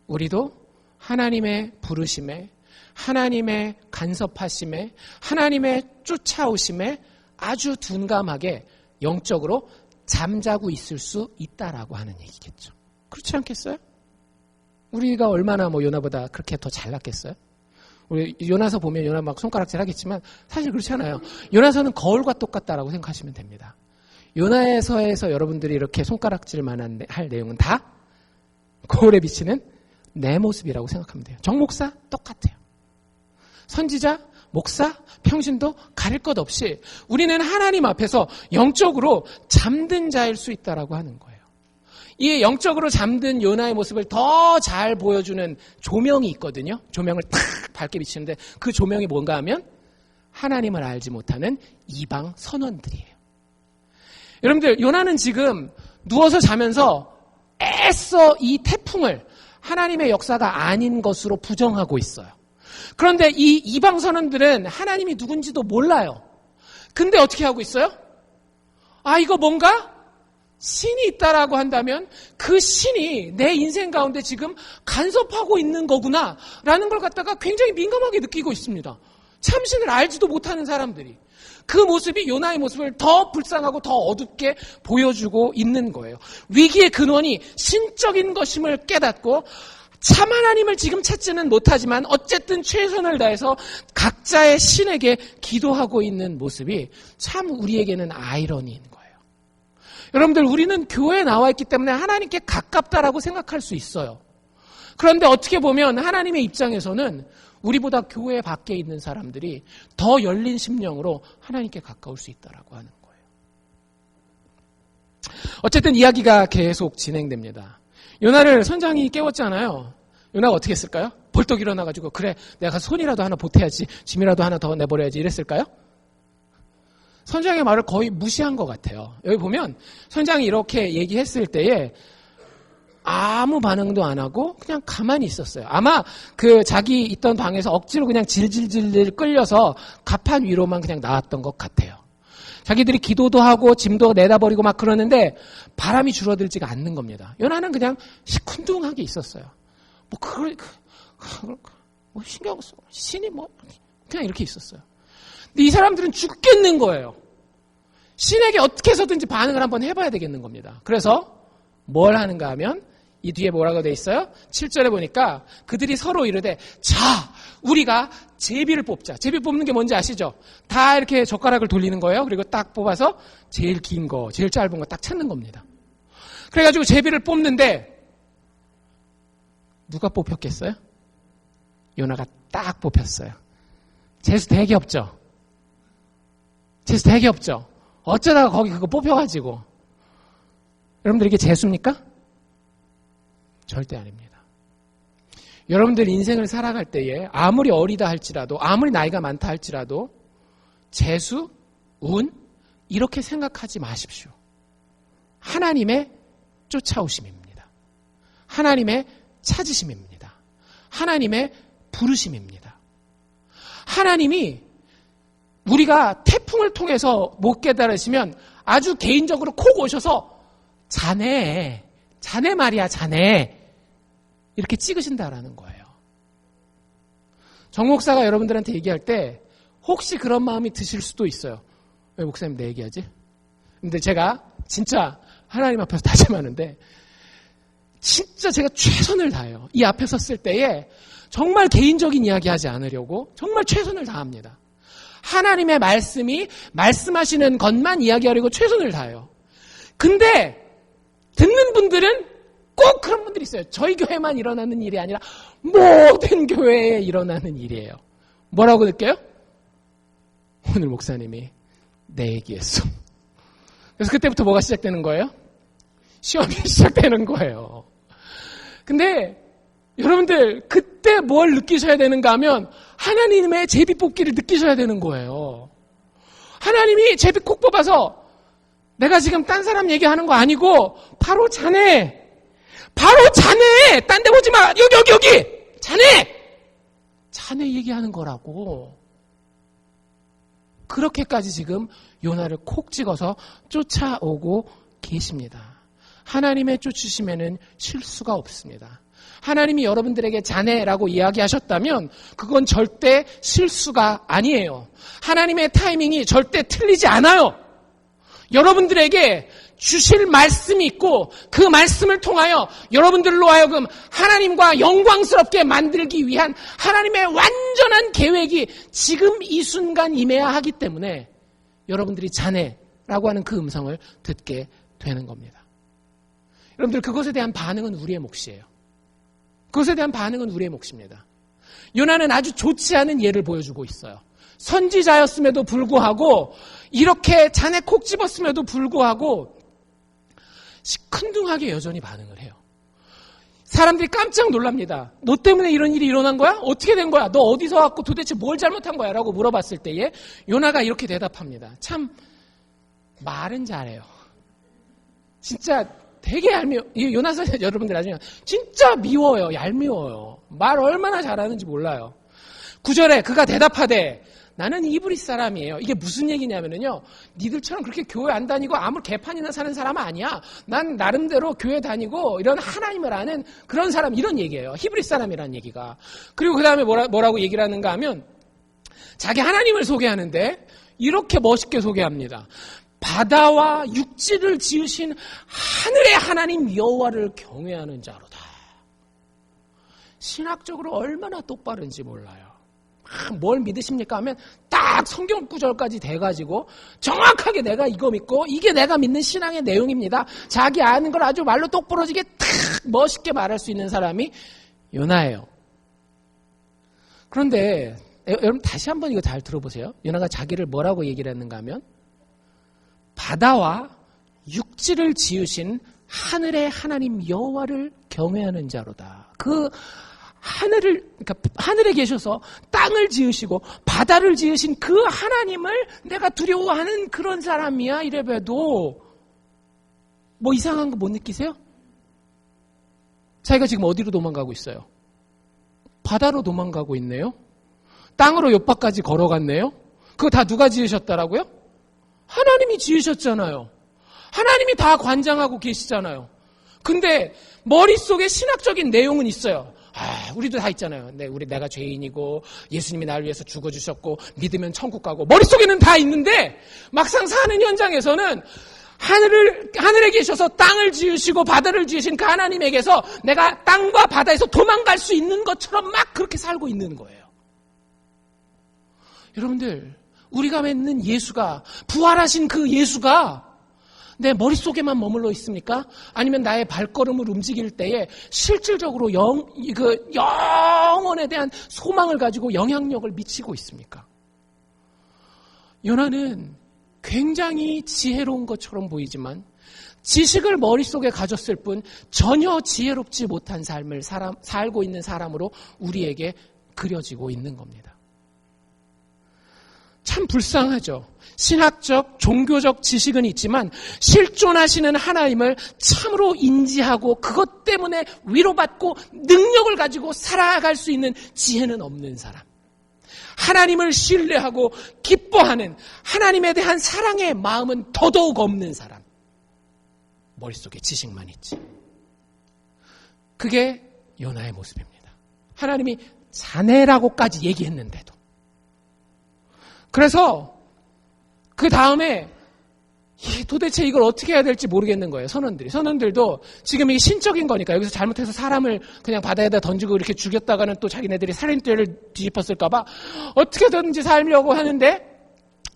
우리도 하나님의 부르심에, 하나님의 간섭하심에, 하나님의 쫓아오심에 아주 둔감하게 영적으로 잠자고 있을 수 있다라고 하는 얘기겠죠. 그렇지 않겠어요? 우리가 얼마나 요나보다 그렇게 더 잘났겠어요? 우리 요나서 보면 요나 막 손가락질 하겠지만 사실 그렇지 않아요. 요나서는 거울과 똑같다라고 생각하시면 됩니다. 요나서에서 여러분들이 이렇게 손가락질만 할 내용은 다 거울에 비치는 내 모습이라고 생각하면 돼요. 정목사 똑같아요. 선지자, 목사, 평신도 가릴 것 없이 우리는 하나님 앞에서 영적으로 잠든 자일 수 있다라고 하는 거예요. 이 영적으로 잠든 요나의 모습을 더 잘 보여주는 조명이 있거든요. 조명을 탁 밝게 비치는데 그 조명이 뭔가 하면 하나님을 알지 못하는 이방 선원들이에요. 여러분들, 요나는 지금 누워서 자면서 애써 이 태풍을 하나님의 역사가 아닌 것으로 부정하고 있어요. 그런데 이 이방 선원들은 하나님이 누군지도 몰라요. 근데 어떻게 하고 있어요? 아, 이거 뭔가 신이 있다라고 한다면 그 신이 내 인생 가운데 지금 간섭하고 있는 거구나 라는 걸 갖다가 굉장히 민감하게 느끼고 있습니다. 참신을 알지도 못하는 사람들이. 그 모습이 요나의 모습을 더 불쌍하고 더 어둡게 보여주고 있는 거예요. 위기의 근원이 신적인 것임을 깨닫고 참 하나님을 지금 찾지는 못하지만 어쨌든 최선을 다해서 각자의 신에게 기도하고 있는 모습이 참 우리에게는 아이러니인 거예요. 여러분들, 우리는 교회에 나와 있기 때문에 하나님께 가깝다라고 생각할 수 있어요. 그런데 어떻게 보면 하나님의 입장에서는 우리보다 교회 밖에 있는 사람들이 더 열린 심령으로 하나님께 가까울 수 있다라고 하는 거예요. 어쨌든 이야기가 계속 진행됩니다. 요나를 선장이 깨웠잖아요. 요나가 어떻게 했을까요? 벌떡 일어나가지고 그래, 내가 손이라도 하나 보태야지, 짐이라도 하나 더 내버려야지 이랬을까요? 선장의 말을 거의 무시한 것 같아요. 여기 보면 선장이 이렇게 얘기했을 때에 아무 반응도 안 하고 그냥 가만히 있었어요. 아마 그 자기 있던 방에서 억지로 그냥 질질질 끌려서 가판 위로만 그냥 나왔던 것 같아요. 자기들이 기도도 하고 짐도 내다버리고 막 그러는데 바람이 줄어들지가 않는 겁니다. 요나는 그냥 시큰둥하게 있었어요. 뭐 신경 써. 신이 그냥 이렇게 있었어요. 근데 이 사람들은 죽겠는 거예요. 신에게 어떻게 해서든지 반응을 한번 해봐야 되겠는 겁니다. 그래서 뭘 하는가 하면 이 뒤에 뭐라고 돼 있어요? 7절에 보니까 그들이 서로 이르되, 자, 우리가 제비를 뽑자. 제비 뽑는 게 뭔지 아시죠? 다 이렇게 젓가락을 돌리는 거예요. 그리고 딱 뽑아서 제일 긴 거, 제일 짧은 거 딱 찾는 겁니다. 그래가지고 제비를 뽑는데 누가 뽑혔겠어요? 요나가 딱 뽑혔어요. 재수 되게 없죠? 재수 되게 없죠? 어쩌다가 거기 그거 뽑혀가지고. 여러분들, 이게 재수입니까? 절대 아닙니다. 여러분들 인생을 살아갈 때에 아무리 어리다 할지라도, 아무리 나이가 많다 할지라도 재수, 운 이렇게 생각하지 마십시오. 하나님의 쫓아오심입니다. 하나님의 찾으심입니다. 하나님의 부르심입니다. 하나님이 우리가 태풍을 통해서 못 깨달으시면 아주 개인적으로 콕 오셔서 자네 말이야, 자네. 이렇게 찍으신다라는 거예요. 정 목사가 여러분들한테 얘기할 때 혹시 그런 마음이 드실 수도 있어요. 왜 목사님 내 얘기하지? 근데 제가 진짜 하나님 앞에서 다짐하는데 진짜 제가 최선을 다해요. 이 앞에 섰을 때에 정말 개인적인 이야기 하지 않으려고 정말 최선을 다합니다. 하나님의 말씀이 말씀하시는 것만 이야기하려고 최선을 다해요. 근데 듣는 분들은 꼭 그런 분들이 있어요. 저희 교회만 일어나는 일이 아니라 모든 교회에 일어나는 일이에요. 뭐라고 느껴요? 오늘 목사님이 내 얘기했어. 그래서 그때부터 뭐가 시작되는 거예요? 시험이 시작되는 거예요. 근데 여러분들 그때 뭘 느끼셔야 되는가 하면 하나님의 제비뽑기를 느끼셔야 되는 거예요. 하나님이 제비 콕 뽑아서 내가 지금 딴 사람 얘기하는 거 아니고 바로 자네 딴 데 보지 마. 여기 자네 얘기하는 거라고. 그렇게까지 지금 요나를 콕 찍어서 쫓아오고 계십니다. 하나님의 쫓으심에는 실수가 없습니다. 하나님이 여러분들에게 자네라고 이야기하셨다면 그건 절대 실수가 아니에요. 하나님의 타이밍이 절대 틀리지 않아요. 여러분들에게 주실 말씀이 있고 그 말씀을 통하여 여러분들로 하여금 하나님과 영광스럽게 만들기 위한 하나님의 완전한 계획이 지금 이 순간 임해야 하기 때문에 여러분들이 자네라고 하는 그 음성을 듣게 되는 겁니다. 여러분들 그것에 대한 반응은 우리의 몫이에요. 그것에 대한 반응은 우리의 몫입니다. 요나는 아주 좋지 않은 예를 보여주고 있어요. 선지자였음에도 불구하고 이렇게 잔에 콕 집었음에도 불구하고 시큰둥하게 여전히 반응을 해요. 사람들이 깜짝 놀랍니다. 너 때문에 이런 일이 일어난 거야? 어떻게 된 거야? 너 어디서 왔고 도대체 뭘 잘못한 거야? 라고 물어봤을 때에 요나가 이렇게 대답합니다. 참 말은 잘해요. 진짜 되게 얄미워. 요나서 여러분들 나중에 진짜 미워요. 얄미워요. 말 얼마나 잘하는지 몰라요. 9절에 그가 대답하되 나는 이브리 사람이에요. 이게 무슨 얘기냐면요. 니들처럼 그렇게 교회 안 다니고 아무 개판이나 사는 사람은 아니야. 난 나름대로 교회 다니고 이런 하나님을 아는 그런 사람 이런 얘기예요. 히브리 사람이라는 얘기가. 그리고 그 다음에 뭐라고 얘기를 하는가 하면 자기 하나님을 소개하는데 이렇게 멋있게 소개합니다. 바다와 육지를 지으신 하늘의 하나님 여호와를 경외하는 자로다. 신학적으로 얼마나 똑바른지 몰라요. 뭘 믿으십니까 하면 딱 성경 구절까지 돼가지고 정확하게 내가 이거 믿고 이게 내가 믿는 신앙의 내용입니다. 자기 아는 걸 아주 말로 똑부러지게 탁 멋있게 말할 수 있는 사람이 요나예요. 그런데 여러분 다시 한번 이거 잘 들어보세요. 요나가 자기를 뭐라고 얘기를 했는가 하면 바다와 육지를 지으신 하늘의 하나님 여호와를 경외하는 자로다. 그 그러니까 하늘에 계셔서 땅을 지으시고 바다를 지으신 그 하나님을 내가 두려워하는 그런 사람이야. 이래봬도 뭐 이상한 거 못 느끼세요? 자기가 지금 어디로 도망가고 있어요? 바다로 도망가고 있네요. 땅으로 옆바까지 걸어갔네요. 그거 다 누가 지으셨다라고요? 하나님이 지으셨잖아요. 하나님이 다 관장하고 계시잖아요. 근데 머릿속에 신학적인 내용은 있어요. 우리도 다 있잖아요. 내가 죄인이고 예수님이 나를 위해서 죽어주셨고 믿으면 천국 가고 머릿속에는 다 있는데 막상 사는 현장에서는 하늘에 계셔서 땅을 지으시고 바다를 지으신 그 하나님에게서 내가 땅과 바다에서 도망갈 수 있는 것처럼 막 그렇게 살고 있는 거예요. 여러분들 우리가 믿는 예수가 부활하신 그 예수가 내 머릿속에만 머물러 있습니까? 아니면 나의 발걸음을 움직일 때에 실질적으로 영혼에 대한 소망을 가지고 영향력을 미치고 있습니까? 요나는 굉장히 지혜로운 것처럼 보이지만 지식을 머릿속에 가졌을 뿐 전혀 지혜롭지 못한 삶을 살고 있는 사람으로 우리에게 그려지고 있는 겁니다. 참 불쌍하죠. 신학적, 종교적 지식은 있지만 실존하시는 하나님을 참으로 인지하고 그것 때문에 위로받고 능력을 가지고 살아갈 수 있는 지혜는 없는 사람. 하나님을 신뢰하고 기뻐하는 하나님에 대한 사랑의 마음은 더더욱 없는 사람. 머릿속에 지식만 있지. 그게 요나의 모습입니다. 하나님이 자네라고까지 얘기했는데도. 그래서 그 다음에 도대체 이걸 어떻게 해야 될지 모르겠는 거예요. 선원들도 지금 이게 신적인 거니까 여기서 잘못해서 사람을 그냥 바다에다 던지고 이렇게 죽였다가는 또 자기네들이 살인죄를 뒤집었을까 봐 어떻게든지 살려고 하는데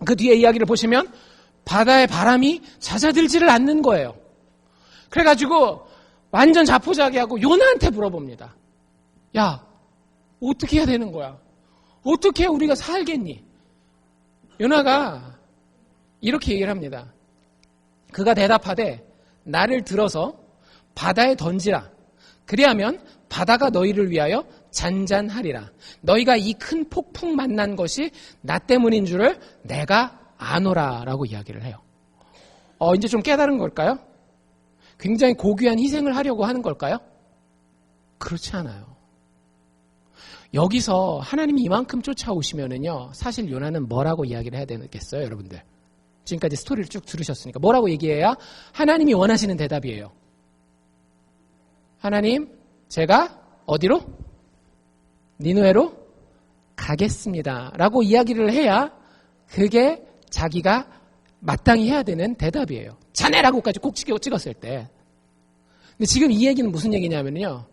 그 뒤에 이야기를 보시면 바다의 바람이 잦아들지를 않는 거예요. 그래가지고 완전 자포자기하고 요나한테 물어봅니다. 야, 어떻게 해야 되는 거야? 어떻게 우리가 살겠니? 요나가 이렇게 얘기를 합니다. 그가 대답하되 나를 들어서 바다에 던지라. 그리하면 바다가 너희를 위하여 잔잔하리라. 너희가 이 큰 폭풍 만난 것이 나 때문인 줄을 내가 아노라 라고 이야기를 해요. 이제 좀 깨달은 걸까요? 굉장히 고귀한 희생을 하려고 하는 걸까요? 그렇지 않아요. 여기서 하나님이 이만큼 쫓아오시면은요, 사실 요나는 뭐라고 이야기를 해야 되겠어요, 여러분들? 지금까지 스토리를 쭉 들으셨으니까 뭐라고 얘기해야 하나님이 원하시는 대답이에요? 하나님, 제가 어디로? 니느웨로 가겠습니다 라고 이야기를 해야 그게 자기가 마땅히 해야 되는 대답이에요. 자네라고까지 꼭 찍었을 때. 근데 지금 이 얘기는 무슨 얘기냐면요,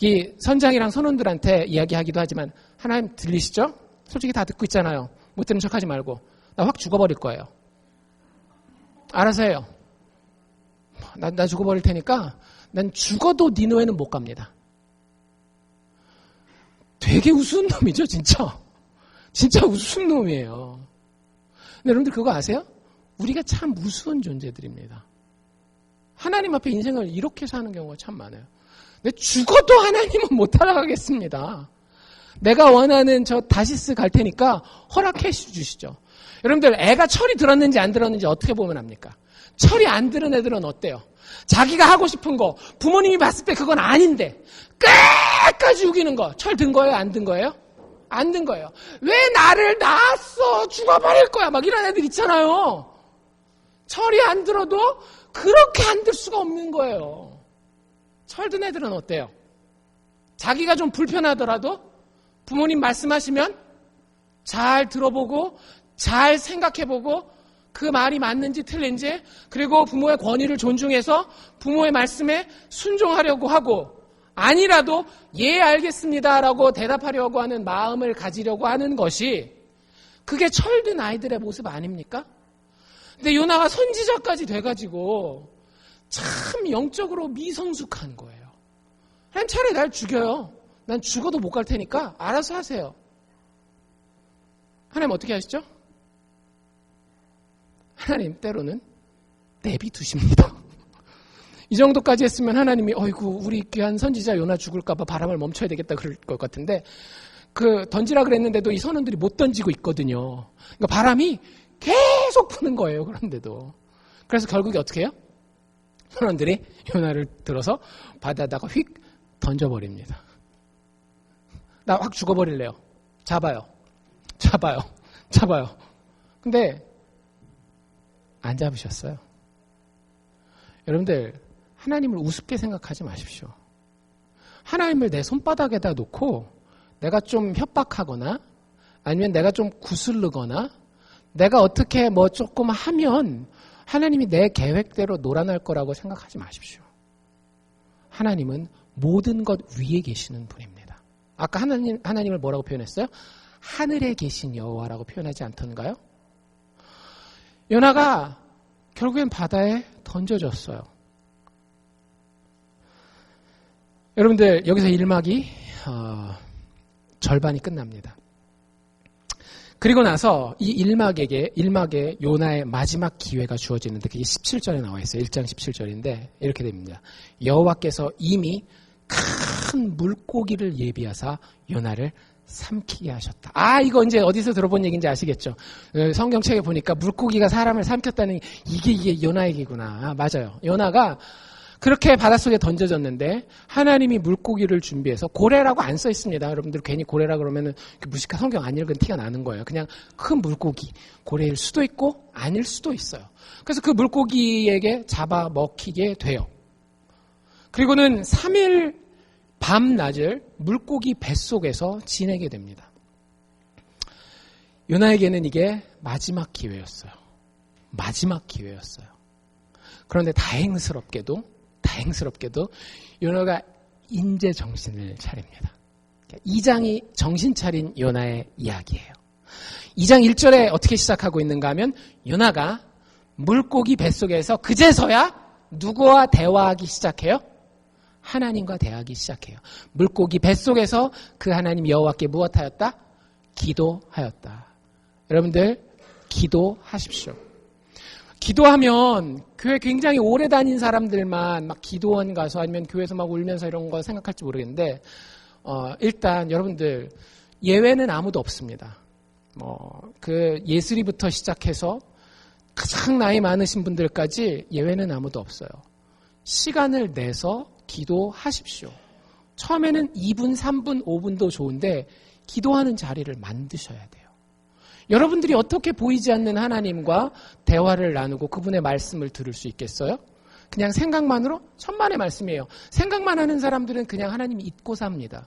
이 선장이랑 선원들한테 이야기하기도 하지만 하나님 들리시죠? 솔직히 다 듣고 있잖아요. 못 듣는 척하지 말고 나 확 죽어버릴 거예요. 알아서 해요. 나 죽어버릴 테니까 난 죽어도 니느웨는 못 갑니다. 되게 우스운 놈이죠, 진짜. 진짜 우스운 놈이에요. 근데 여러분들 그거 아세요? 우리가 참 무서운 존재들입니다. 하나님 앞에 인생을 이렇게 사는 경우가 참 많아요. 근데 죽어도 하나님은 못 따라가겠습니다. 내가 원하는 저 다시스 갈 테니까 허락해 주시죠. 여러분들 애가 철이 들었는지 안 들었는지 어떻게 보면 압니까? 철이 안 들은 애들은 어때요? 자기가 하고 싶은 거 부모님이 봤을 때 그건 아닌데 끝까지 우기는 거 철 든 거예요? 안 든 거예요? 안 든 거예요. 왜 나를 낳았어? 죽어버릴 거야. 막 이런 애들 있잖아요. 철이 안 들어도 그렇게 안 들 수가 없는 거예요. 철든 애들은 어때요? 자기가 좀 불편하더라도 부모님 말씀하시면 잘 들어보고 잘 생각해보고 그 말이 맞는지 틀린지, 그리고 부모의 권위를 존중해서 부모의 말씀에 순종하려고 하고, 아니라도 예 알겠습니다라고 대답하려고 하는 마음을 가지려고 하는 것이 그게 철든 아이들의 모습 아닙니까? 근데 요나가 선지자까지 돼가지고 참 영적으로 미성숙한 거예요. 한 차례 날 죽여요. 난 죽어도 못 갈 테니까 알아서 하세요. 하나님 어떻게 하시죠? 하나님 때로는 내비두십니다. 이 정도까지 했으면 하나님이 어이구 우리 귀한 선지자 요나 죽을까봐 바람을 멈춰야 되겠다 그럴 것 같은데, 그 던지라 그랬는데도 이 선원들이 못 던지고 있거든요. 그러니까 바람이 계속 부는 거예요. 그런데도. 그래서 결국에 어떻게 해요? 선원들이 요나를 들어서 바다에다가 휙 던져버립니다. 나 확 죽어버릴래요. 잡아요. 근데 안 잡으셨어요. 여러분들 하나님을 우습게 생각하지 마십시오. 하나님을 내 손바닥에다 놓고 내가 좀 협박하거나 아니면 내가 좀 구슬르거나 내가 어떻게 뭐 조금 하면 하나님이 내 계획대로 놀아날 거라고 생각하지 마십시오. 하나님은 모든 것 위에 계시는 분입니다. 아까 하나님을 뭐라고 표현했어요? 하늘에 계신 여호와라고 표현하지 않던가요? 요나가 결국엔 바다에 던져졌어요. 여러분들 여기서 1막이 절반이 끝납니다. 그리고 나서 이 1막에 요나의 마지막 기회가 주어지는데 그게 17절에 나와 있어요. 1장 17절인데 이렇게 됩니다. 여호와께서 이미 큰 물고기를 예비하사 요나를 삼키게 하셨다. 이거 이제 어디서 들어본 얘기인지 아시겠죠? 성경책에 보니까 물고기가 사람을 삼켰다는 이게 요나 얘기구나. 맞아요. 요나가 그렇게 바닷속에 던져졌는데 하나님이 물고기를 준비해서, 고래라고 안 써 있습니다. 여러분들 괜히 고래라 그러면은 무식한 성경 안 읽은 티가 나는 거예요. 그냥 큰 물고기, 고래일 수도 있고 아닐 수도 있어요. 그래서 그 물고기에게 잡아 먹히게 돼요. 그리고는 3일 밤낮을 물고기 뱃속에서 지내게 됩니다. 요나에게는 이게 마지막 기회였어요. 그런데 다행스럽게도 요나가 인제 정신을 차립니다. 2장이 정신 차린 요나의 이야기예요. 2장 1절에 어떻게 시작하고 있는가 하면 요나가 물고기 뱃속에서 그제서야 누구와 대화하기 시작해요? 하나님과 대화하기 시작해요. 물고기 뱃속에서 그 하나님 여호와께 무엇하였다? 기도하였다. 여러분들 기도하십시오. 기도하면 교회 굉장히 오래 다닌 사람들만 막 기도원 가서 아니면 교회에서 막 울면서 이런 거 생각할지 모르겠는데 일단 여러분들 예외는 아무도 없습니다. 그 예슬이부터 시작해서 가장 나이 많으신 분들까지 예외는 아무도 없어요. 시간을 내서 기도하십시오. 처음에는 2분, 3분, 5분도 좋은데 기도하는 자리를 만드셔야 돼요. 여러분들이 어떻게 보이지 않는 하나님과 대화를 나누고 그분의 말씀을 들을 수 있겠어요? 그냥 생각만으로? 천만의 말씀이에요. 생각만 하는 사람들은 그냥 하나님 잊고 삽니다.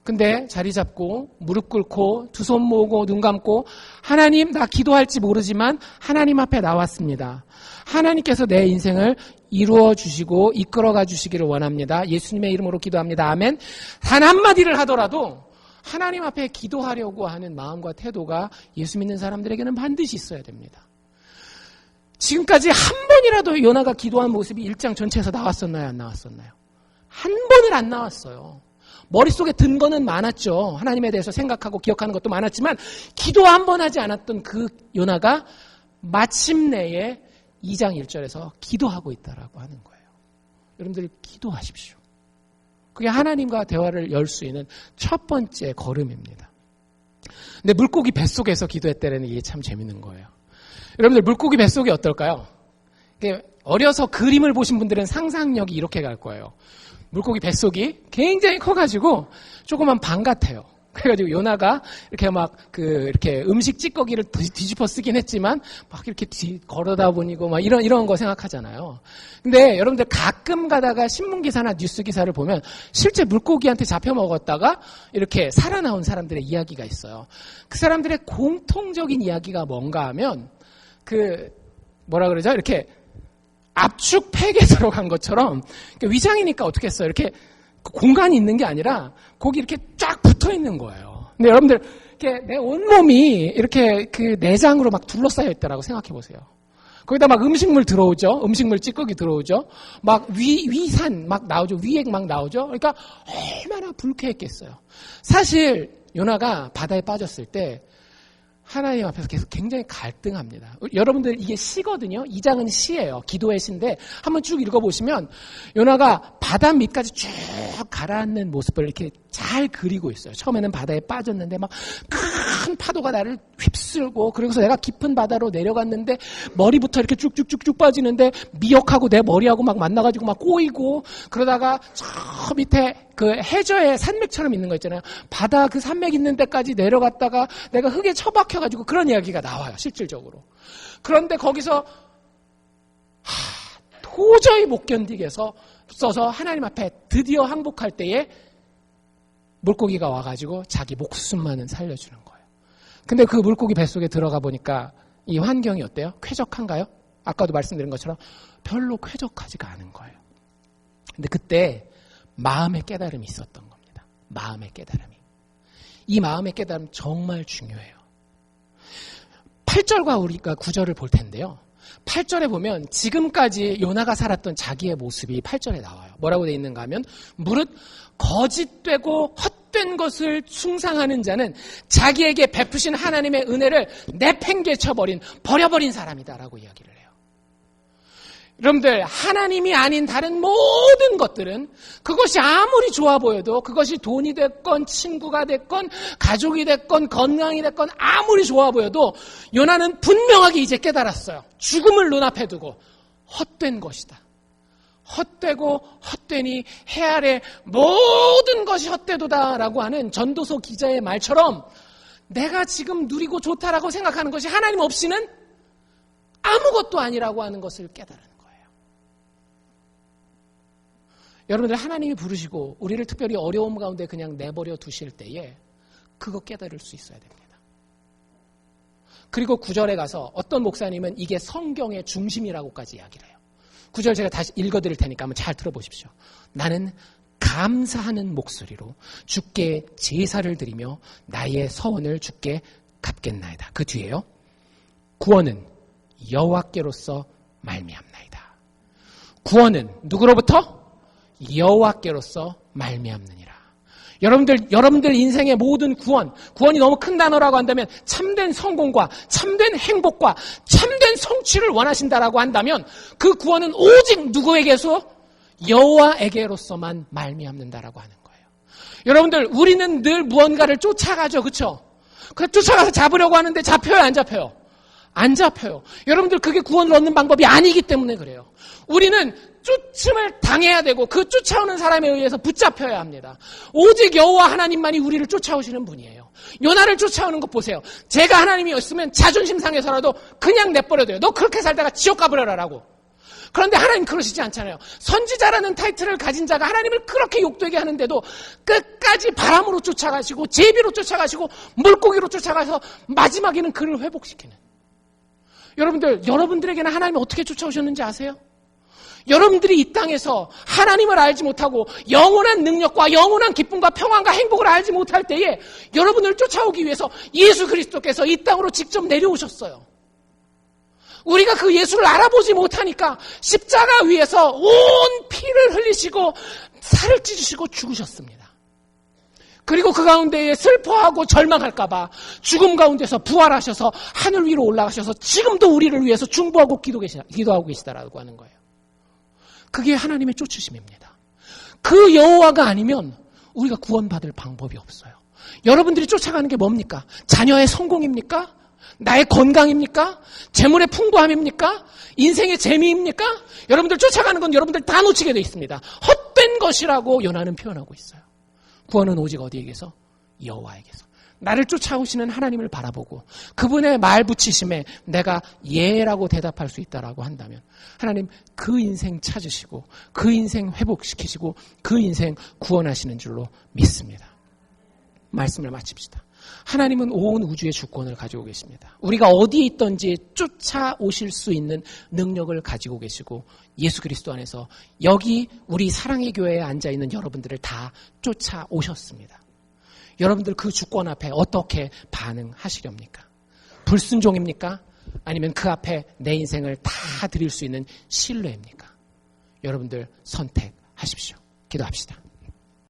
근데 자리 잡고 무릎 꿇고 두 손 모으고 눈 감고 하나님 나 기도할지 모르지만 하나님 앞에 나왔습니다. 하나님께서 내 인생을 이루어 주시고 이끌어가 주시기를 원합니다. 예수님의 이름으로 기도합니다. 아멘. 단 한마디를 하더라도 하나님 앞에 기도하려고 하는 마음과 태도가 예수 믿는 사람들에게는 반드시 있어야 됩니다. 지금까지 한 번이라도 요나가 기도한 모습이 1장 전체에서 나왔었나요? 안 나왔었나요? 한 번을 안 나왔어요. 머릿속에 든 거는 많았죠. 하나님에 대해서 생각하고 기억하는 것도 많았지만 기도 한 번 하지 않았던 그 요나가 마침내에 2장 1절에서 기도하고 있다라고 하는 거예요. 여러분들 기도하십시오. 그게 하나님과 대화를 열 수 있는 첫 번째 걸음입니다. 근데 물고기 뱃속에서 기도했다는 이게 참 재밌는 거예요. 여러분들 물고기 뱃속이 어떨까요? 어려서 그림을 보신 분들은 상상력이 이렇게 갈 거예요. 물고기 뱃속이 굉장히 커가지고 조그만 방 같아요. 그래가지고 요나가 이렇게 이렇게 음식 찌꺼기를 뒤집어 쓰긴 했지만 막 이렇게 걸어다 보니고 막 이런 거 생각하잖아요. 근데 여러분들 가끔 가다가 신문기사나 뉴스기사를 보면 실제 물고기한테 잡혀 먹었다가 이렇게 살아나온 사람들의 이야기가 있어요. 그 사람들의 공통적인 이야기가 뭔가 하면 이렇게 압축 팩에 들어간 것처럼 위장이니까 어떻게 했어요? 이렇게 공간이 있는 게 아니라 거기 이렇게 쫙 붙어 있는 거예요. 근데 여러분들 이렇게 내 온몸이 이렇게 그 내장으로 막 둘러싸여 있다라고 생각해 보세요. 거기다 막 음식물 들어오죠. 음식물 찌꺼기 들어오죠. 막 위산 막 나오죠. 위액 막 나오죠. 그러니까 얼마나 불쾌했겠어요. 사실 요나가 바다에 빠졌을 때 하나님 앞에서 계속 굉장히 갈등합니다. 여러분들 이게 시거든요. 2장은 시예요. 기도의 시인데 한번 쭉 읽어보시면 요나가 바다 밑까지 쭉 가라앉는 모습을 이렇게 잘 그리고 있어요. 처음에는 바다에 빠졌는데 막 큰 파도가 나를 휩쓸고 그래서 내가 깊은 바다로 내려갔는데 머리부터 이렇게 쭉쭉쭉쭉 빠지는데 미역하고 내 머리하고 막 만나가지고 막 꼬이고 그러다가 저 밑에 그 해저에 산맥처럼 있는 거 있잖아요. 바다 그 산맥 있는 데까지 내려갔다가 내가 흙에 처박혀가지고 그런 이야기가 나와요. 실질적으로. 그런데 거기서 도저히 못 견디겠어서 하나님 앞에 드디어 항복할 때에 물고기가 와가지고 자기 목숨만은 살려주는 거예요. 근데 그 물고기 뱃속에 들어가 보니까 이 환경이 어때요? 쾌적한가요? 아까도 말씀드린 것처럼 별로 쾌적하지가 않은 거예요. 근데 그때 마음의 깨달음이 있었던 겁니다. 마음의 깨달음이. 이 마음의 깨달음 정말 중요해요. 8절과 우리가 9절을 볼 텐데요. 8절에 보면 지금까지 요나가 살았던 자기의 모습이 8절에 나와요. 뭐라고 되어 있는가 하면 무릇 거짓되고 헛된 것을 숭상하는 자는 자기에게 베푸신 하나님의 은혜를 내팽개쳐버린 버려버린 사람이다라고 이야기를 해요. 여러분들 하나님이 아닌 다른 모든 것들은 그것이 아무리 좋아 보여도 그것이 돈이 됐건 친구가 됐건 가족이 됐건 건강이 됐건 아무리 좋아 보여도 요나는 분명하게 이제 깨달았어요. 죽음을 눈앞에 두고 헛된 것이다. 헛되고 헛되니 해 아래 모든 것이 헛되도다라고 하는 전도서 기자의 말처럼 내가 지금 누리고 좋다라고 생각하는 것이 하나님 없이는 아무것도 아니라고 하는 것을 깨달은 거예요. 여러분들 하나님이 부르시고 우리를 특별히 어려움 가운데 그냥 내버려 두실 때에 그거 깨달을 수 있어야 됩니다. 그리고 9절에 가서 어떤 목사님은 이게 성경의 중심이라고까지 이야기를 해요. 9절 제가 다시 읽어드릴 테니까 한번 잘 들어보십시오. 나는 감사하는 목소리로 주께 제사를 드리며 나의 서원을 주께 갚겠나이다. 그 뒤에요. 구원은 여호와께로서 말미암나이다. 구원은 누구로부터? 여호와께로서 말미암느니라. 여러분들 인생의 모든 구원이 너무 큰 단어라고 한다면 참된 성공과 참된 행복과 참된 성취를 원하신다라고 한다면 그 구원은 오직 누구에게서? 여호와에게로서만 말미암는다라고 하는 거예요. 여러분들, 우리는 늘 무언가를 쫓아가죠. 그렇죠? 쫓아가서 잡으려고 하는데 잡혀요, 안 잡혀요? 안 잡혀요. 여러분들, 그게 구원을 얻는 방법이 아니기 때문에 그래요. 우리는 쫓음을 당해야 되고 그 쫓아오는 사람에 의해서 붙잡혀야 합니다. 오직 여호와 하나님만이 우리를 쫓아오시는 분이에요. 요나를 쫓아오는 것 보세요. 제가 하나님이었으면 자존심 상해서라도 그냥 내버려둬요. 너 그렇게 살다가 지옥 가버려라라고. 그런데 하나님 그러시지 않잖아요. 선지자라는 타이틀을 가진 자가 하나님을 그렇게 욕되게 하는데도 끝까지 바람으로 쫓아가시고 제비로 쫓아가시고 물고기로 쫓아가서 마지막에는 그를 회복시키는. 여러분들에게는 하나님이 어떻게 쫓아오셨는지 아세요? 여러분들이 이 땅에서 하나님을 알지 못하고 영원한 능력과 영원한 기쁨과 평안과 행복을 알지 못할 때에 여러분을 쫓아오기 위해서 예수 그리스도께서 이 땅으로 직접 내려오셨어요. 우리가 그 예수를 알아보지 못하니까 십자가 위에서 온 피를 흘리시고 살을 찢으시고 죽으셨습니다. 그리고 그 가운데에 슬퍼하고 절망할까봐 죽음 가운데서 부활하셔서 하늘 위로 올라가셔서 지금도 우리를 위해서 중보하고 기도하고 계시다라고 하는 거예요. 그게 하나님의 쫓으심입니다. 그 여호와가 아니면 우리가 구원받을 방법이 없어요. 여러분들이 쫓아가는 게 뭡니까? 자녀의 성공입니까? 나의 건강입니까? 재물의 풍부함입니까? 인생의 재미입니까? 여러분들 쫓아가는 건 여러분들 다 놓치게 돼 있습니다. 헛된 것이라고 요나는 표현하고 있어요. 구원은 오직 어디에게서? 여호와에게서. 나를 쫓아오시는 하나님을 바라보고 그분의 말 붙이심에 내가 예라고 대답할 수 있다라고 한다면 하나님 그 인생 찾으시고 그 인생 회복시키시고 그 인생 구원하시는 줄로 믿습니다. 말씀을 마칩시다. 하나님은 온 우주의 주권을 가지고 계십니다. 우리가 어디에 있든지 쫓아오실 수 있는 능력을 가지고 계시고 예수 그리스도 안에서 여기 우리 사랑의 교회에 앉아있는 여러분들을 다 쫓아오셨습니다. 여러분들 그 주권 앞에 어떻게 반응하시렵니까? 불순종입니까? 아니면 그 앞에 내 인생을 다 드릴 수 있는 신뢰입니까? 여러분들 선택하십시오. 기도합시다.